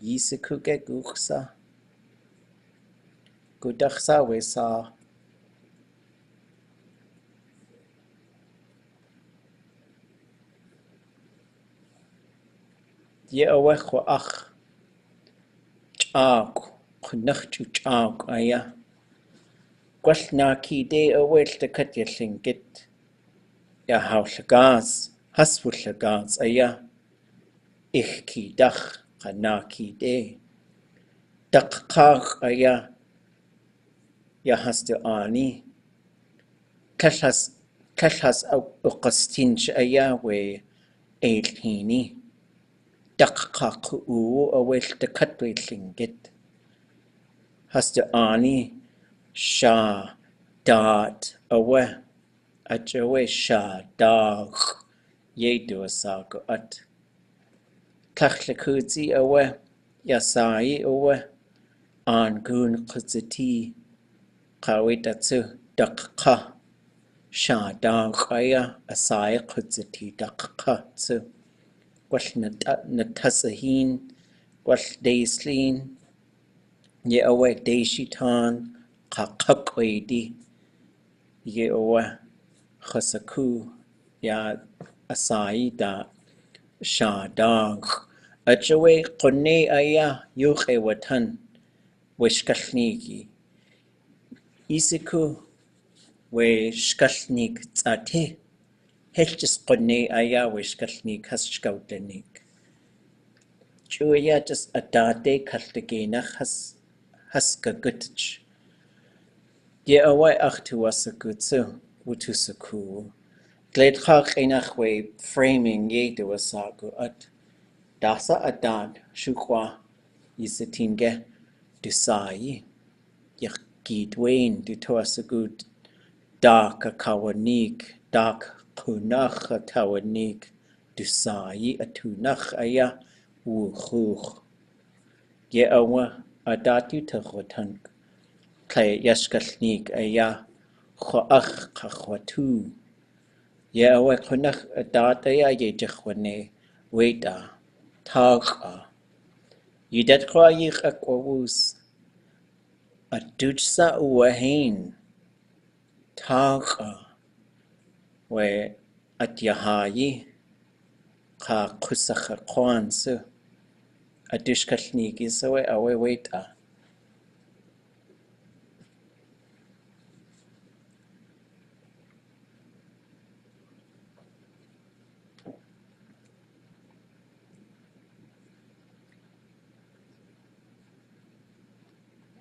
yisikuge guksa gudaqsa wesa ye'awe qoach ch'aq qnaqchu ch'aq aya gwalnaki de awel takat ya Tlingit ya hawlagaz haswullagaz aya ihkidach qanaki de daqqaq aya ya hastu ani kalhas uqastinch aya we eilhini daqqaq awel takat we Tlingit hastu ani sha dot awe ajawe sha dag yedu asago at Tlakhlakudzi awe yasayi awe an gun qzati qawitatsu daqqa sha dag aya asai qzati daqqa tsu gwal natasahin gwal deislin ye awe deishitan qaqaqwedi ye awe khasaku ya asai da shadaq ajawe qunne aya yuqe watan wishkalneeki isiku we shkalneek tsate helchis qunne aya wishkalneek hasshkautlenik chuya just adate kaltegenach haskagutch ye awe achtu wasakutsu wutusaku Gleidchach einach we framing ye de wasagu at dasa adad shukwa yisatinge dusayi yak gidwain du toasagud dak kawanik dak punach tawanik dusayi atunach aya wuchuch ye awa adatu tachotank kle yashkalnik aya khoach khwatu ye awe khunach data ya ye jkhwane weta táax'aa yidat khwa yikh akwus adutsa uwahin táax'aa we atyahayi qa qusakha qwansu adushkalniki sawe awe weta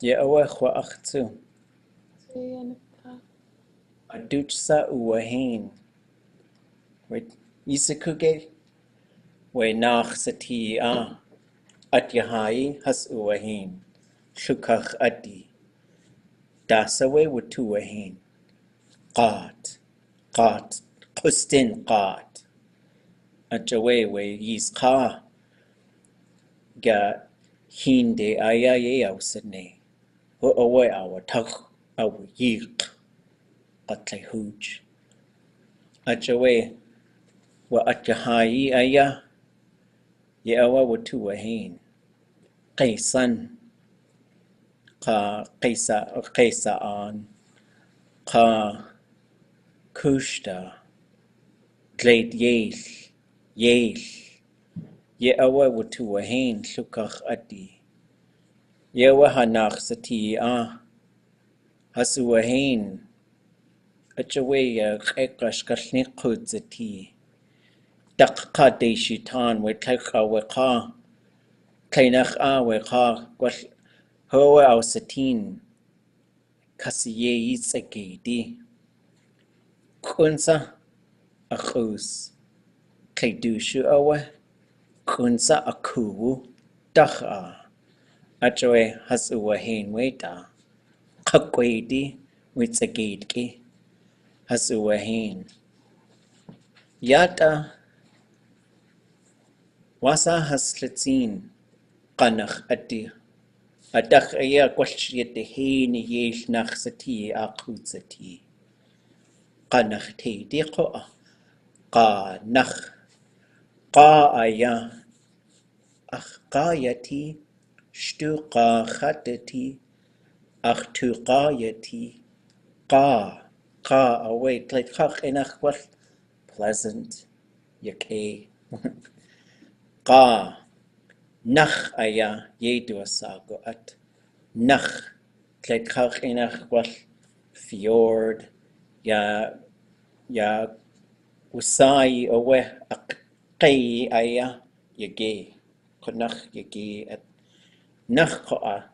ye awe khwa akhtu adutsa uwahin wait yisikuge we nach satia atyahayi has uwahin shukach adi dasawe wutuwahin qat qustin qat ajawe we yisqa ga hinde aya ye ausane ho awe awatak aw yiq qatle huj ajawe wa atyahayi aya ye awa wutuwahin qaisan qa qaisaan qa kushta gleit yel ye awa wutuwahin shukach adi ye awa hanach satia hasuwahin ajawe qeqa shkalneek qudzati daqqa deishitan we tlaqa we qa tlainach we qa gwal hoa ausatin kasiyeyi tsagedi kunsa akhus qaidushu awe kunsa akuwu daqa ajawe hasuwahin weta qakwedi witsagedki hasuwahin yata Wasa haslitzin qanach adi. Adach aya gwalchriad de heen yeil nach sati a qhutsati. Qanach te di qoa. Qanach. Qa aya. Ach qayati. Shtu qa khatati. Ach tu qayati. Qa. Qa away. Tlaid khach enach wal. Pleasant. Yake. Qa. Nach aya yedu asago at nach tlekach inach wal fjord ya usai owe aqay aya yage konach yage at nach koa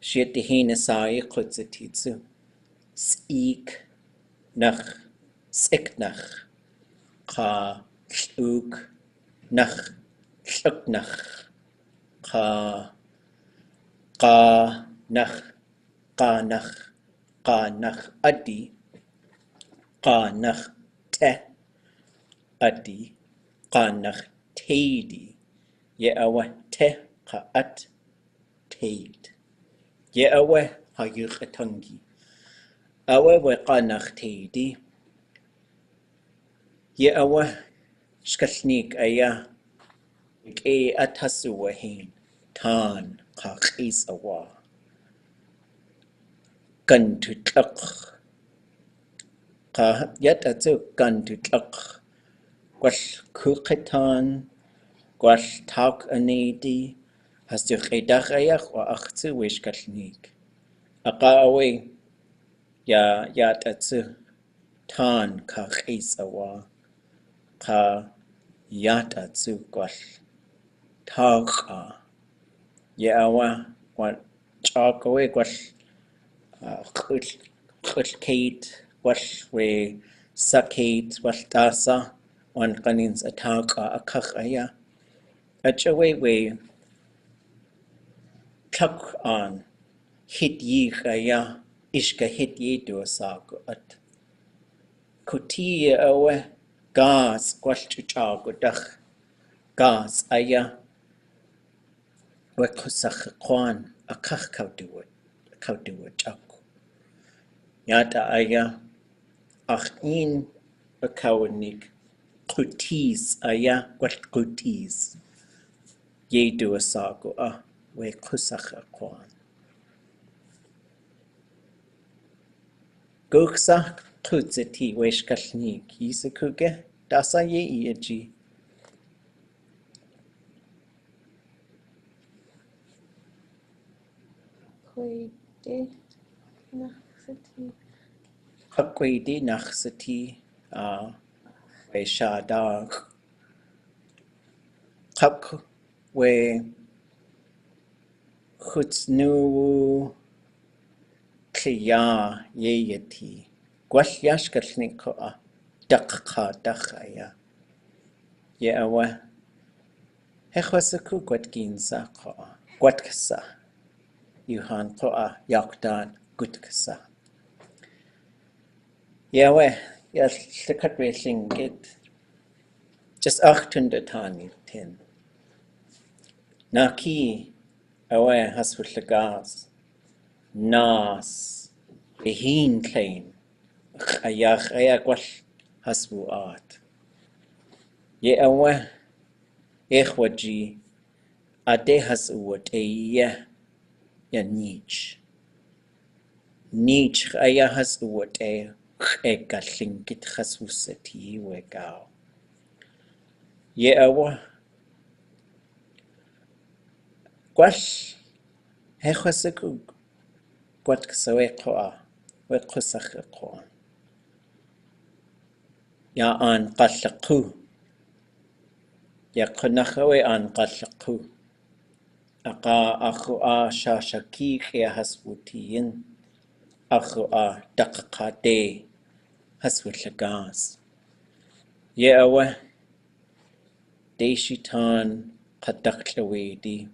shit de hina sai qutzititsu speak nach siknach ka uk nach lluknach qa nach adi qanach te adi qanach teidi ye awa te qa at teid ye awa hayuch atangi awa we qanach teidi ye awa shkalneek aya ke atasu wahin tan qa qis awa kan tu tlaq qa yat atsu kan tu tlaq gwal kuqitan gwal tauk anedi has tu qidach ayach wa achtsu we shkalneek aqa awe ya yat atsu tan qa qis awa qa yat atsu gwal táax'aa ye awa wa chalk away gwal xusteeyí gwal we sakate gwal táax'aa wan qanins a táax'aa a kach aya achawe we tlak an jineiyí aya ishka jineiyí du asago at kuti awe gas gwal chuchago dach gas aya we kusach kwan a kach kauduwa chako yata aya ach in a kawanik kutis aya gwal kutis ye du asago a we kusach kwan guksa kutziti we shkalneek yisa kuge dasa ye iaji Ḥkueeyí nachsatí. Ḥkueeyí nachsatí we shadag Qak we chutznu Tlingit yeyati gwal yashkalneek koa dakqa dakhaya ye awa hechwasaku gwatginsa koa gwatkasa yuhan koa yakdan gutkasa ye awa yal llakatwe Tlingit just 800 tani tin naki awa haswullagas nas behin klein ayach ayagwal hasbuat ye awa echwaji ade hasuat ya niche aya hasuat eka Tlingit haswusati wegao ye awa gwash hechwasaku gwatkasawe koa we kusach koa ya an qallaku ya kunachawe an qallaku aqa akhu a shashaki ya haswutiyin akhu a daqqa haswullagas ye awa deishitan qadaqlawedi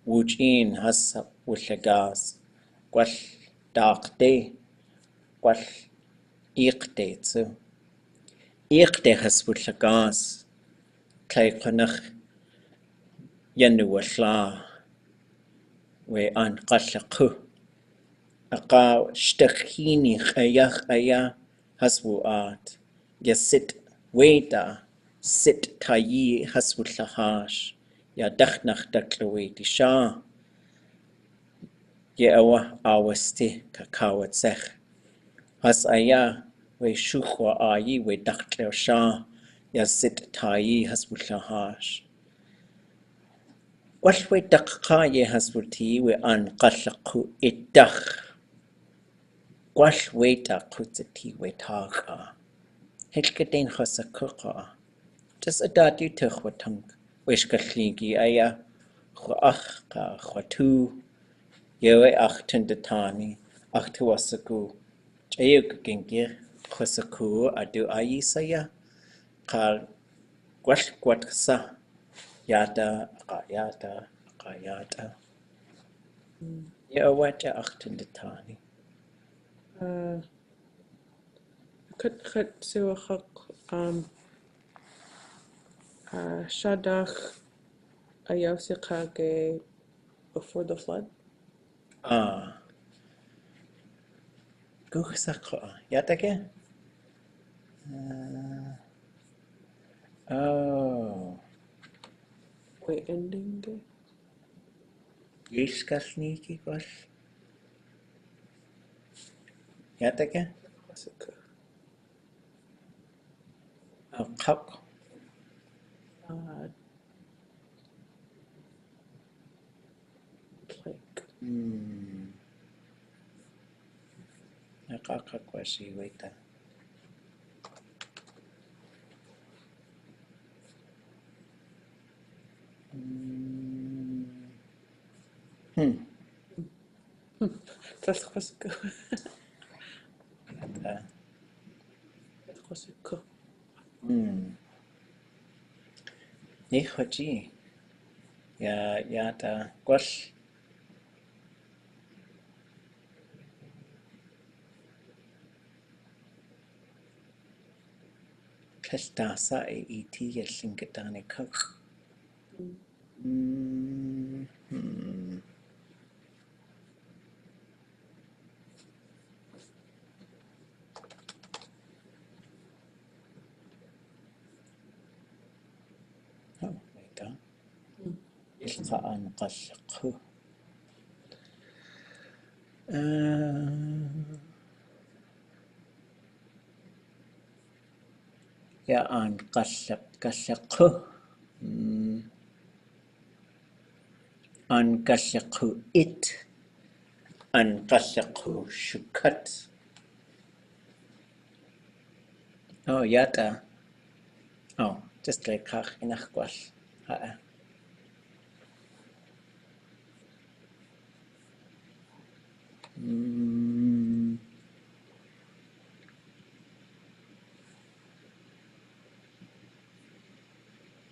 wujin haswullagas gwal daqde gwal iqde tsu iqde haswullagas tlai qanach Yanuwashla, we an qashaku. Aqa shtakhini khayah haswuat. Yasit weta sit tayi haswutlahash. Ya dakhnach daklaweti shah. Ye awa awasti kakawatsech. Has aya we shukhwa ayi we daklaw shah. Ya sit tayi haswutlahash. Wash we dakka ye haswuti we an qashaku itach. Gwash we takutzati we taka. Hilkaden hasakuka. Just a datu tuchwatunk. We shkalneek aya. Khwach ka khwatu. Yewe ach tundatani. Ach tuwasaku. Ayuk gengir. Khwasaku adu ayisaya. Kal gwash gwatsa. Yata akayata akayata. Yewe ach tundatani. Kut suachak Shadach Ayausikage before the flood. Guchsakla. Yatake? Oh. Wait, ending day. Shkalneek gwash. Yatake? Oh, kak. Like Nakakakwashi waita. that's Khwasku. Nihoji. Ya yata gwash. Kastasa e iti yashinkatani kak. Oh, waita. Ilka an qashaqhu. Ya an qashaqhu. An qashaqhu it. An qashaqhu shukat. Oh, yata. Oh, just like kach inach gwash.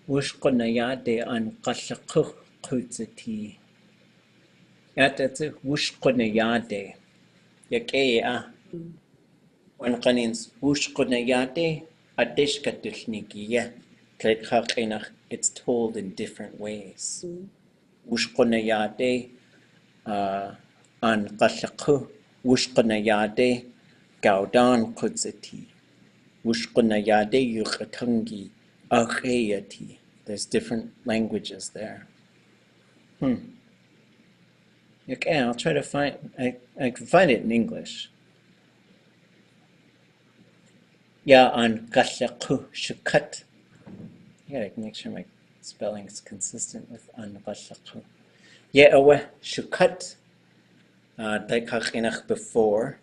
Wushquna yade an qashaqhu qutzati. Yata wushquna yade. Yakea. When qanins wushquna yade adishkatulnikiya. It's told in different ways. Wushquna yade an qashaqhu. Wushquna yade gaudan qutzati. Wushquna yade yuqatungi akhayati. There's different languages there. Okay, I'll try to find, I can find it in English. Ya an qashaqhu shukat. I gotta make sure my spelling is consistent with an qashaqhu. Ya awe shukat. Daikachinach before.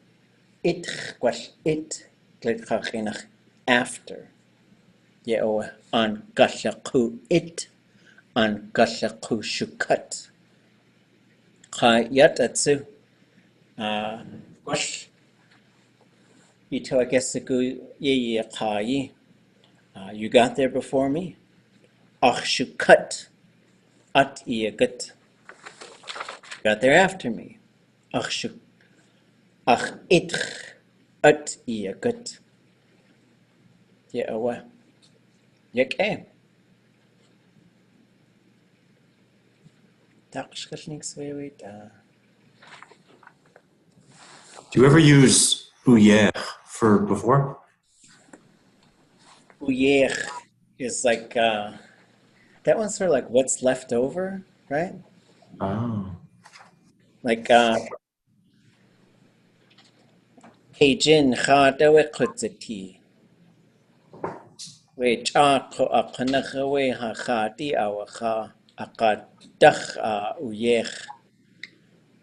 It gwash it. Daikachinach after. Ya awe an qashaqhu it. An qashaqhu shukat. Yatatsu. Gwash. Ito agesiku ye qayi. You got there before me. Ach shukat. At iagut. Got there after me. Ach shuk. Ach itch. At iagut. Ye awa. Yek e. shkalneek swewit. Do you ever use bouillère for before? Uyech is like, that one's sort of like what's left over, right? Oh. Like, Heijin Khadawe Kutzati. We Chako Akanahawe Hakati Awaha Akadach Uyech.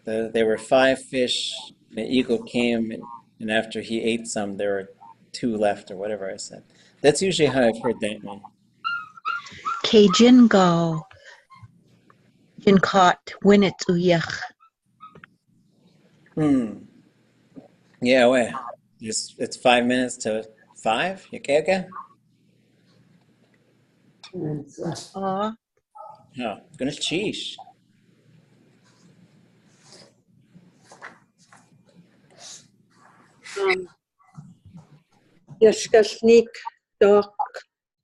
There were 5 fish, and the eagle came, and after he ate some, there were 2 left, or whatever I said. That's usually how I've heard that one. Cajun go. Jin caught when it's uyach. Yeah, wait. It's 5 minutes to 5? You okay? Oh, No, gonna cheese. Shkalneek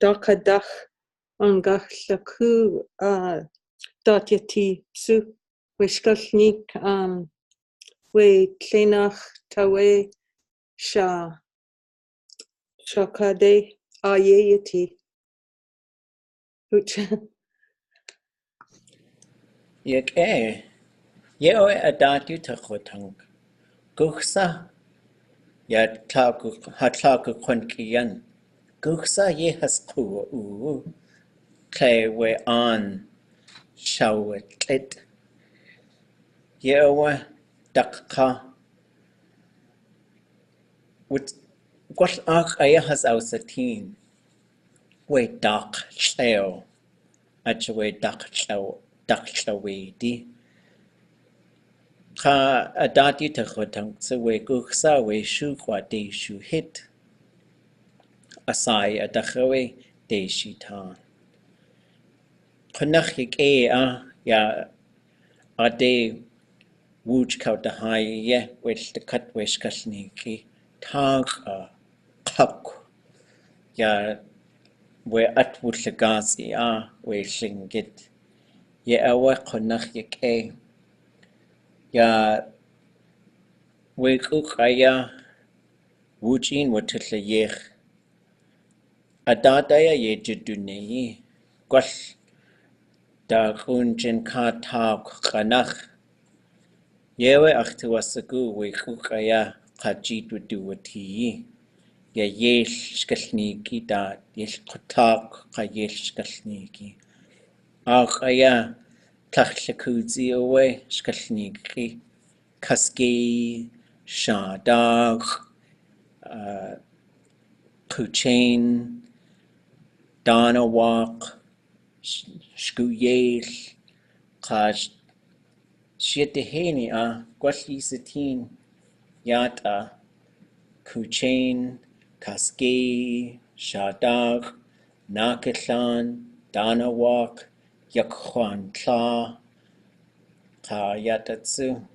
dakadach angahlaku datyati psu. We shkalneek we Tlingit tawe shakade ayeyati. Okay. Yeah, adatu takhotang. Guksa. Ya hatlaku konkiyan. Guksa ye hasku. Kay we on shawet. Yeah, dakka. What ach ayahas ausatin. We dak cheo. Achwe dak chawedi. Ka adati takhotang se we guksa we shu kwa de shu hit. Asai adakhawe de shitan. Konachik ya ade wuj kaut the high ye which the cut wish kasniki táax'aa kak ya we atwood lagasi we Tlingit ye awa konachik ya we kukaya wujin watilla yech adadaya ye jineiyí gwal da kunjin ka táax'aa yewe achtuwasagu we kukaya kajit wuduwatiyi ya yel shkalneeki da yel kotak ka yel shkalneeki aya tlachlakudzi owe shkalneeki ḵusteeyí shadag kuchain danawak shkuyel kaj Shiataheni Gwashisatin Yata Kuchain Ḳusteeyí Shadag Nakatlan Danawak Yakhuantla Kayatatsu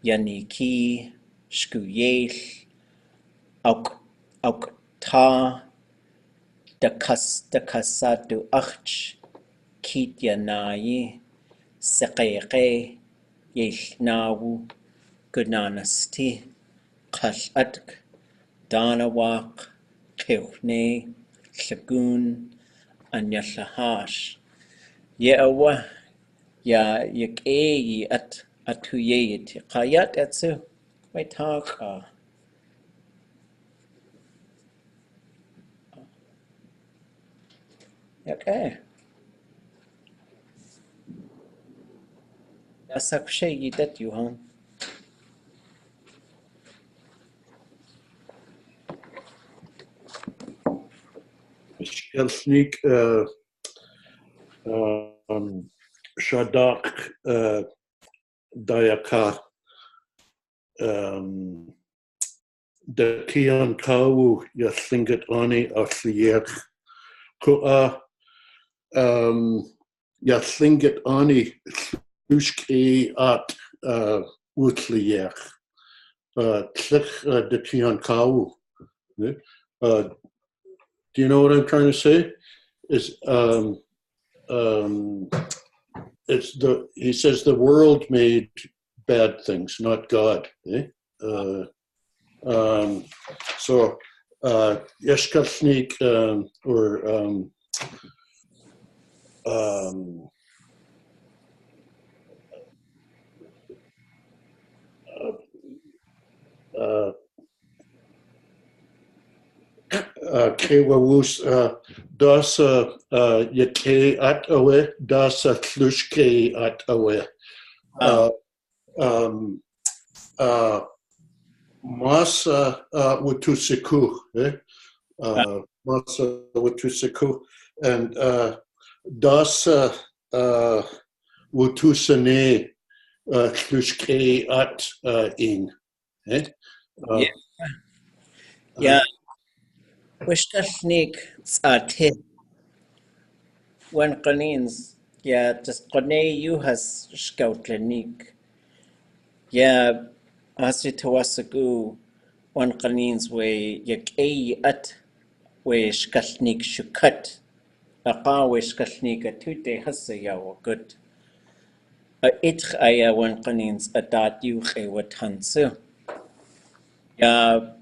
Yaniki Shkuyel Aukta Dakasatu Achch Kityanayi Seqeqe Yelnawu Gunanasti Qashatk Danawak Qewne Shagun Anyallahash Yeawa Ya Yikeyi at Atuyeti Qayat Atsu Waitak Okay. Ţuksheeyí that you hon. shkalneek shadak dayaka de kian kawu ya Tlingit ani athliech ko ya Tlingit ani łushke at wutliech tlich de kian kawu. Do you know what I'm trying to say? Is he says the world made bad things, not God. So shkalneek or Kewawus das yake at awe das klushke at awe. Masa wutusiku, masa wutusiku, and das wutusane klushke at in. Yeah. Shkalneek tzate. When qanins, yeah, just jineiyí has shkalneek. Yeah, hasi tawasagu when qanins we yakei at we shkalneek shukat. Aqa we shkalneek atute hasa yawa good. Itch aya when qanins adat yuche watansu. Yeah,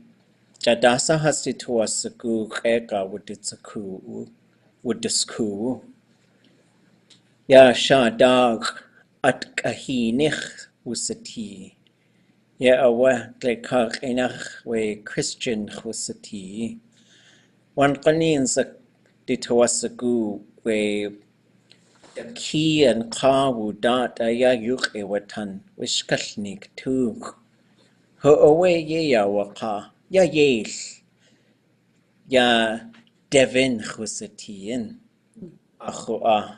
jadasa hasi tawasagu eka wuditsaku wudisku. Ya shadag at kahinich wusati. Ya awa glekag enach we Christian wusati. Wan qanin sa ditawasagu we the key and kawu dat aya yuk ewatan wishkalnik tug. Ho awe ye ya waka ya yeil ya devin wusatiyin. Ḳusteeyí.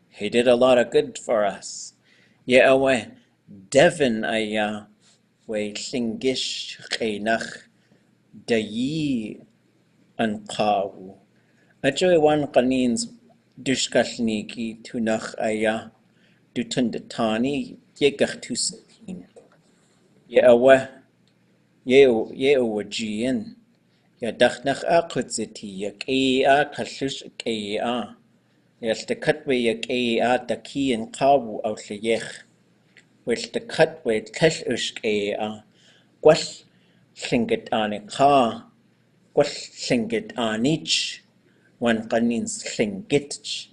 He did a lot of good for us. Yeah, we Devon aya we Tlingish qenach jineiyí an qawu. Ajoy wan qanins dushkalniki tunach aya dutundatani yegach tusatin. Yeah, we ye wajian. Ya dachnach aqhutziti yakea kallush kea. Yes, the cut way the key and kawu out the yech. Which the cut way tesh Gwash singit an a ka. Gwash singit an each. One kanins singit.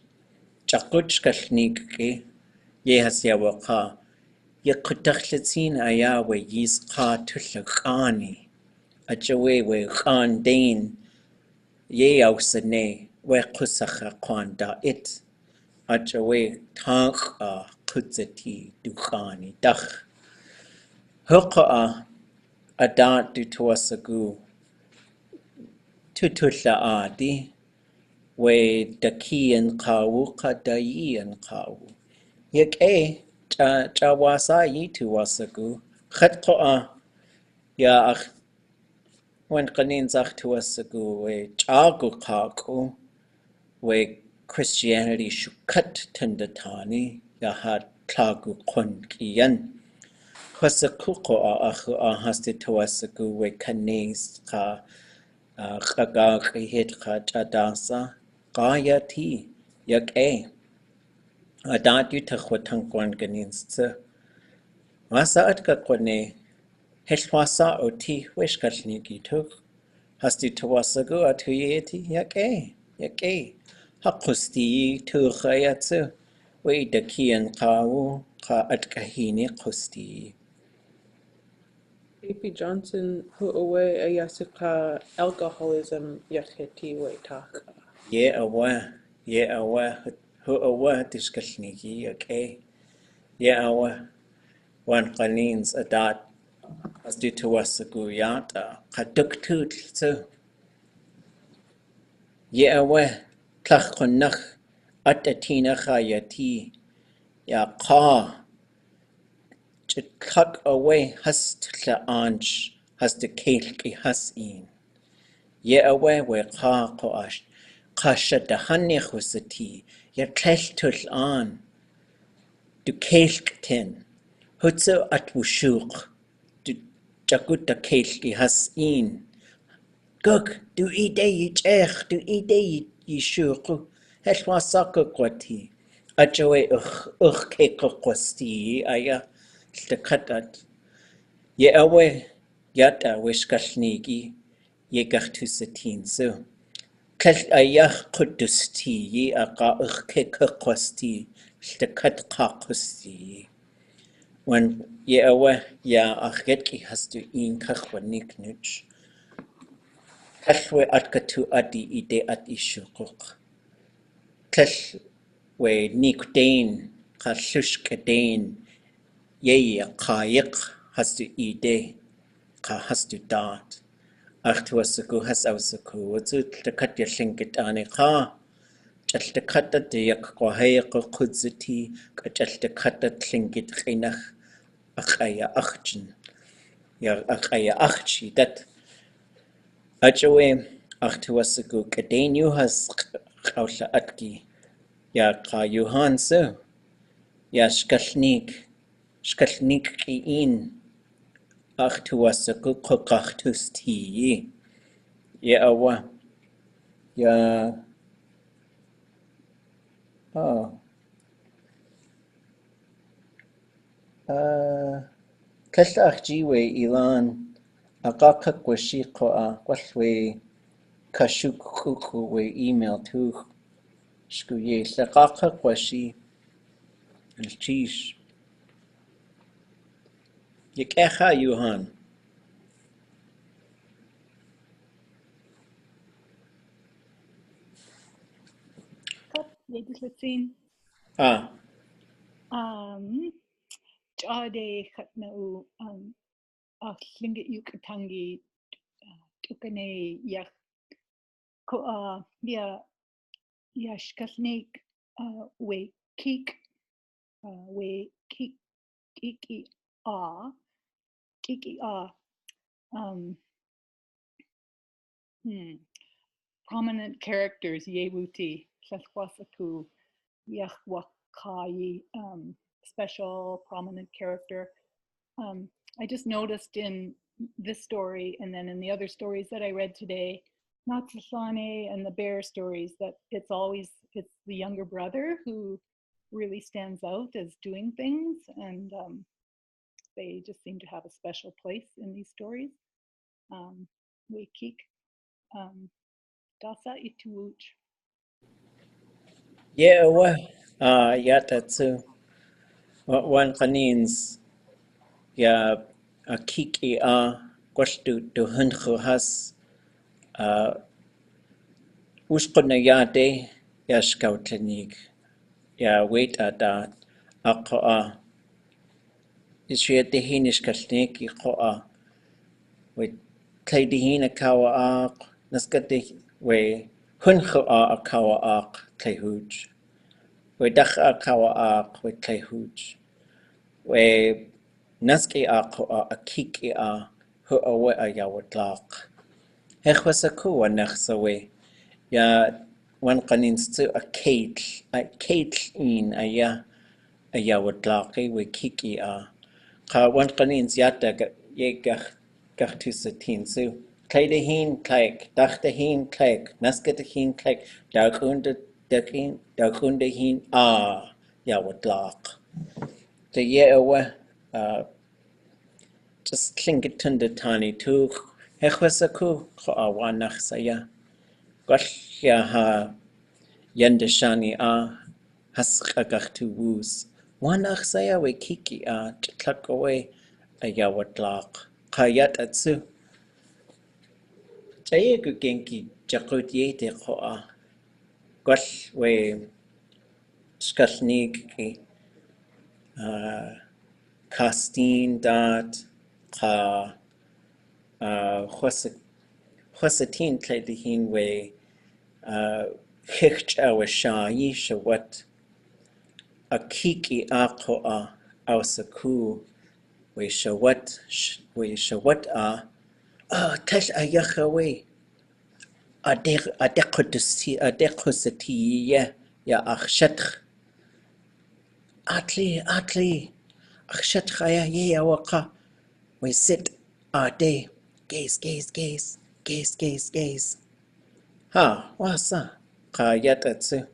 Chakuch kashnik ye has yawaka. Ye kutachlitin aya we yis ka tushakani. A jawe we khan dain. Ye ausane we kusacha kwanda it. Ajawe táax'aa ḳusteeyí duchani dach. Huqa'a adat dutuasagu tutullaadi we daki and qawu qadayi and qawu. Yek chawasa yi tuasagu khatqa'a ya ach when qanin zach tuasagu we chagu qaku we Christianity shukat tundatani yahat klagu qunkiyan. Kwasakuko hasti tawasagu we kanes ka qagaq hit ka chadasa qayati yak adat yu takhwatankwan ganinsta. Masa atka kwane heshwasa oti wishkalniki tuk. Hasti tawasagu atuyeti yak ḥusteeyí tuchayatsu we dakian qawu qa atkahini ḥusteeyí. AP Johnson hu away ayasika alcoholism yakheti way talk. Ye awa hu awa tishkalniki ye awa wan qanins adat asdi tawasagu yata qaduktut tsu. Ye awa tlachqunach atatina khayati ya qa chitlak away has tla anch has the kelki has in. Ye away we qa qoash qasha dahani khusati ya tlel tul an du kelk tin hutsu atwushuk du jaguta kelki has in. Gug du ide yi chech du ide yi shuku helwasaka kwati Ajoe keko ḳusteeyí aya tlakatat. Ye awe yata we shkalneeki ye gartusatin so. Kal ayah ḳusteeyí aqa keko ḳusteeyí tlakat qa ḳusteeyí. When ye awe ya achgetki hastu in kachwanik nuch. Kalwe atkatu adi ide at ishukuk. Kal we nikdain kallushkadain ye qayiq hastu ide qa hastu dot. Achtuasaku has ausaku whatsu tlakat ya Tlingit ane qa. Chaltakata de yak kwahayaqa qudzati kachaltakata Tlingit qinach aqaya achjin. Ya aqaya achji that ajoe achtuasaku kadainu has qawla atki. Ya qa yuhansu. Ya shkalneek kiin achtuasaku ḳusteeyí. Ya awa ya oh kalla achjiwe ilan aqaqa kwashiqo kwalwe kashuk we email tu shkuye aqaqa kwashi الشيش يكأخا يوهان Top, ladies, let's see. Ah, Jade Khatnau, Tlingit Yukatangi, Tukane Yak, shkalneek, we keek, kiki prominent characters, Yewuti, Tlethwasaku, Yahwakayi, special prominent character. I just noticed in this story and then in the other stories that I read today, Natsaslane and the bear stories, that it's the younger brother who really stands out as doing things, and they just seem to have a special place in these stories. Wekik, Dasa Ituuch. yeah, yeah, that's one kanins, yeah, a kiki kwashtu to huncho has, uskona yade, ya shkautlenik, ya wait at that, ishe tehinish kalneki we Tlaidihin a kawa naskate we huncho a kawa tlehuj. We dach a kawa we tlehuj. We naski a kiki hu awe a yawatlak. Hech was a kuwa nechsa we. Ya wan kaninstu a kate in a yawatlaki we kiki Ka wan kanins yata ye gachtusatin so. Kleidehin kleik, dachtehin kleik, nasketehin kleik, daukundehin ja wat lach. De ye awe just klingetunda tani tu hechwasaku wanach saya. Gwashya yendeshani hasqagachtu woos. Wanach saya we kiki tlak away ja wat lach. Kayat atsu. Jaya genki jakutiete gwall we shkalneek castin dat ka chwasatin tleidihin we hicht awa shayi shawat a kiki ausaku we shawat tash ayacha we adequacy ya achshatch atli achshatch ya ye awaka we sit day gaze ha wasa ka yatatsu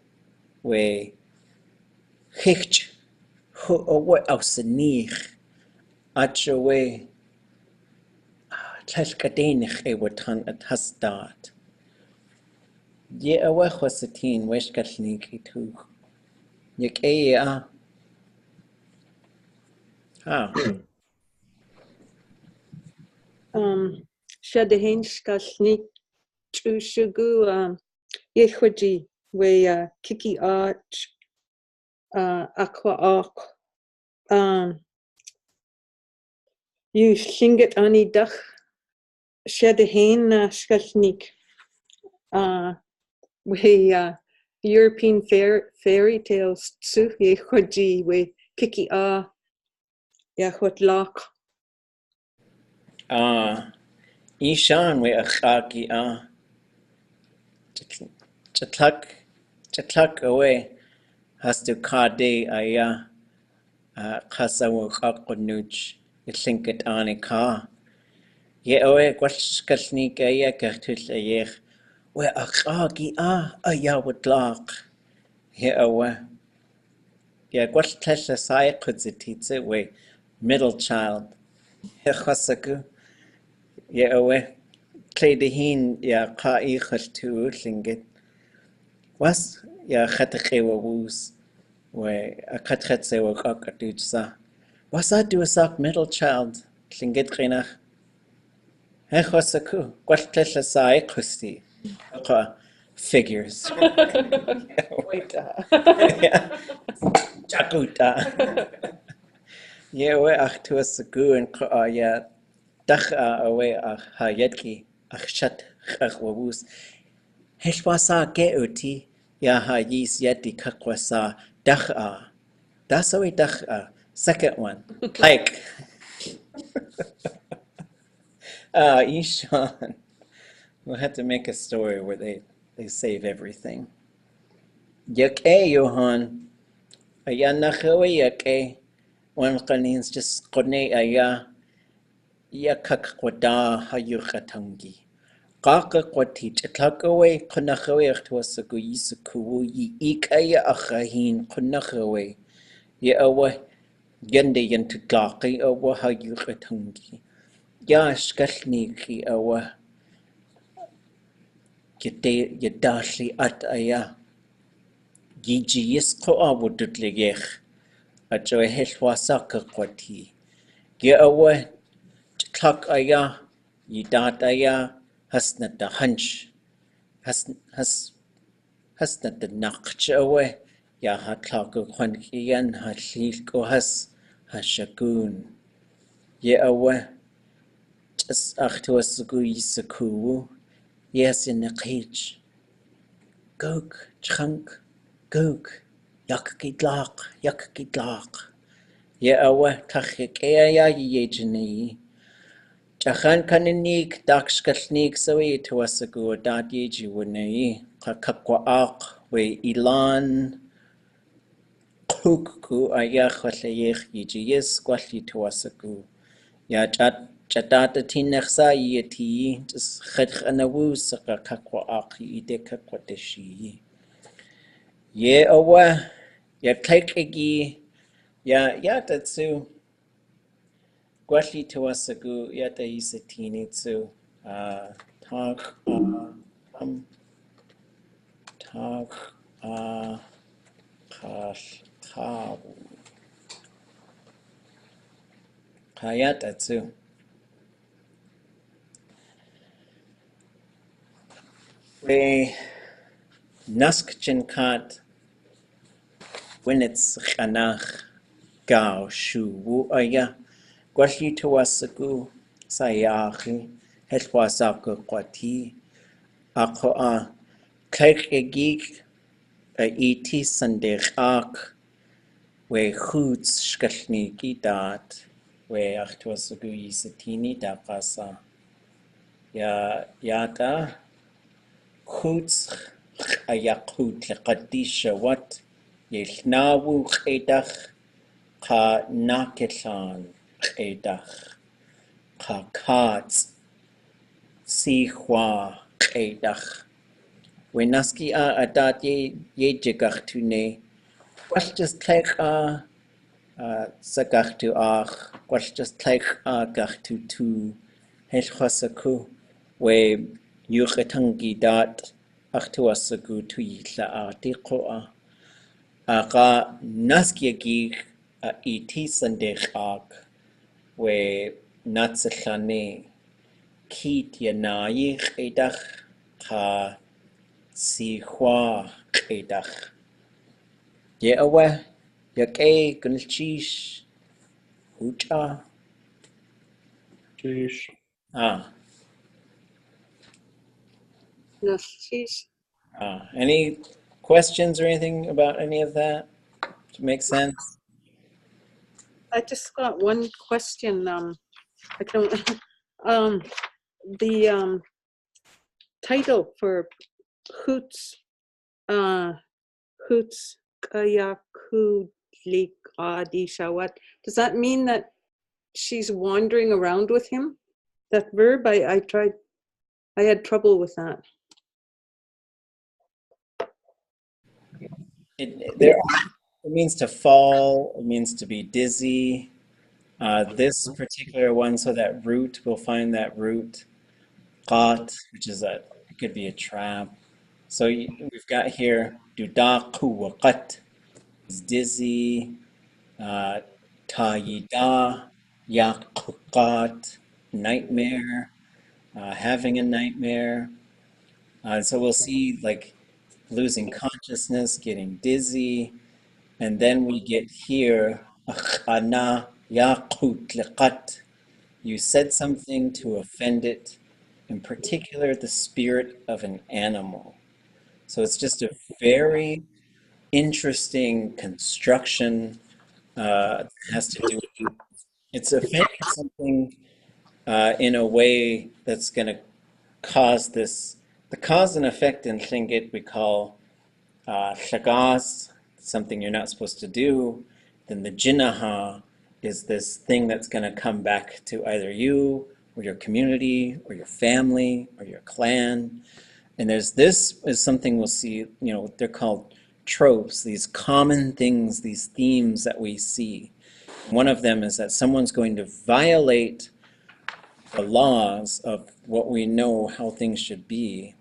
we Hicht hu awe aus nich achawe tlashkadenich watan at hastat. Ye awe khwasatin weshkalneek itu. Yek a. Ah. Shadahin shkalneek chushugu yekhwaji we kiki arch aqua arc you shinget ani dach shadahin shkalneek we European fairy tales tsu yekhwaji we kiki yakhwat lak. Ishan we achaki chatlak away has to kade aya kasawu kakunuch Tlingit ani ka ye away kwashkalneek aya kartul ayeh we achaki aya wotlak ye away yeah kwashtesha sai kudzititse we middle child he khasaku ye away Kledehin ya qa'i khaltu Tlingit was ya khatqewa wus we akhatsewa qaqatutsa was I do a sock middle child Tlingit qinach he khosaku kwaltesha sai ḳusteeyí figures Wait. Jakuta ye we achtuasaku and ya táax'aa away hayetki achshat khawus Heshwasa ke uti ya ha yis yeti kakwasa táax'aa. That's how we táax'aa. Second one. Like Ishan. We'll have to make a story where they save everything. Yak Johan. Ayan nachawe yak one kanins just kone aya yakak hayukatangi. Kaka kwati chakawe kunakawe achtuasaku yisaku yi ikaya achahin kunakawe ye awa yende yentukaki awa hayukatangi. Ya shkalneek awa yadashli at aya yijiyis ko awudutlegech ajoy heshwasaka kwati ye awa chak aya yidat aya hasnat the hunch hasnat the naqch away ya hatlaka kwankiyan hatlil ko hashagun ye awa just achtuasaku yisaku yes in the cage gok chunk gok yakki dlaq ye awa tachik ya jineiyí Jachan kaninik táax'aa sawi tuasagu dat yeji jineiyí kakwa we ilan kuku aya khwaleyech yijiyis kwali tuasagu ya chatata tinexsa yeti just khanawu saka kakwa ide kakwa deshi ye awa ya tlekegi ya tatsu Gwalli tuasagu yata isatini tsu kalkawu kayata tsu we naskchinkat winits khanach gao shu aya Gwalli tuasagu sayachi helwasaku kwati ako Klerkegik iti sanderak we hoots shkalneek dat we achtuasagu yisatini daqasa ya yata hoots ayakut leqadisha wat yelnawu qedach ka naketlan qedach ka kats sihwa qedach Wenaski adat ye jigach tune Gwell just táax'aa sa gachtu ach, gwell just táax'aa gachtu tu, hech chosaku, we yuchatangi dat ach tu asagu tu yitla a tiqoa. Aga naskiagi iti sandech ag, we natsatlane kit jineiyí edach ka si hua edach. Ye awe, yake gunilchish, hucha. Jeez. Any questions or anything about any of that? To make sense? I just got one question. I don't. The title for Hoots, Hoots Kayaku Shawat. Does that mean that she's wandering around with him? That verb, I had trouble with that. It means to fall, it means to be dizzy. This particular one, so that root, we'll find that root, qat, which is it could be a trap. So we've got here, dudaqu waqat, is dizzy, tayida, yaquqat, nightmare, having a nightmare. So we'll see like losing consciousness, getting dizzy, and then we get here, ana yaqut liqat. You said something to offend it, in particular the spirit of an animal. So it's just a very interesting construction. Has to do. It's offending something in a way that's going to cause this. The cause and effect in Tlingit we call shagas, something you're not supposed to do. Then the jinaha is this thing that's going to come back to either you or your community or your family or your clan. And this is something we'll see, they're called tropes, these common things, these themes that we see. One of them is that someone's going to violate the laws of what we know how things should be.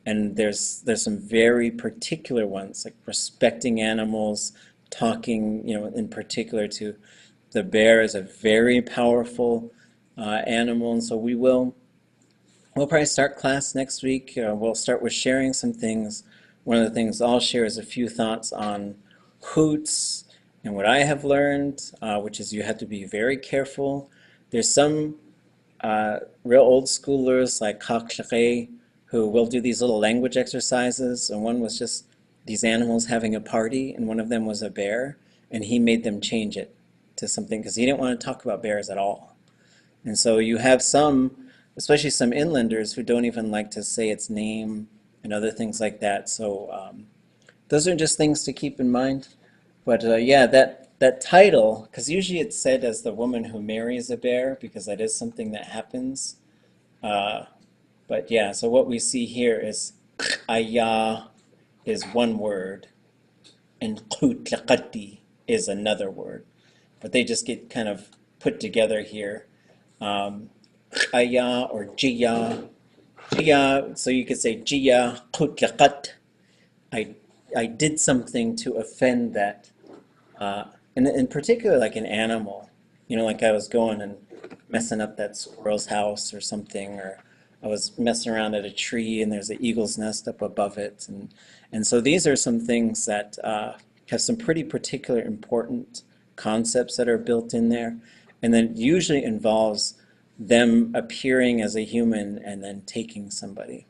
And there's some very particular ones, like respecting animals, talking, in particular to the bear is a very powerful animal. And so we'll probably start class next week. We'll start with sharing some things. One of the things I'll share is a few thoughts on hoots and what I have learned, which is you have to be very careful. There's some real old schoolers like táax'aa who will do these little language exercises, and one was just these animals having a party, and one of them was a bear, and he made them change it to something because he didn't want to talk about bears at all. And so you have some, especially some inlanders, who don't even like to say its name and other things like that. So those are just things to keep in mind. But yeah, that title, because usually it's said as the woman who marries a bear, because that is something that happens. But yeah, so what we see here is aya is one word, and ḥutlaqati is another word. But they just get kind of put together here. Aya or jiya. Jiya, so you could say jiya ḥutlaqat. I did something to offend that. And in particular, like an animal, like I was going and messing up that squirrel's house or something, or I was messing around at a tree and there's an eagle's nest up above it. And so these are some things that have some pretty particular important concepts that are built in there. And then usually involves them appearing as a human and then taking somebody.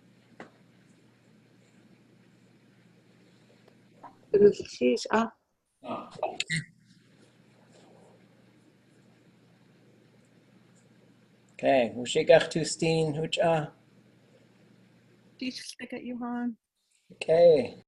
Okay, Mushigach Tustin Hucha. Stick at you, Han. Okay.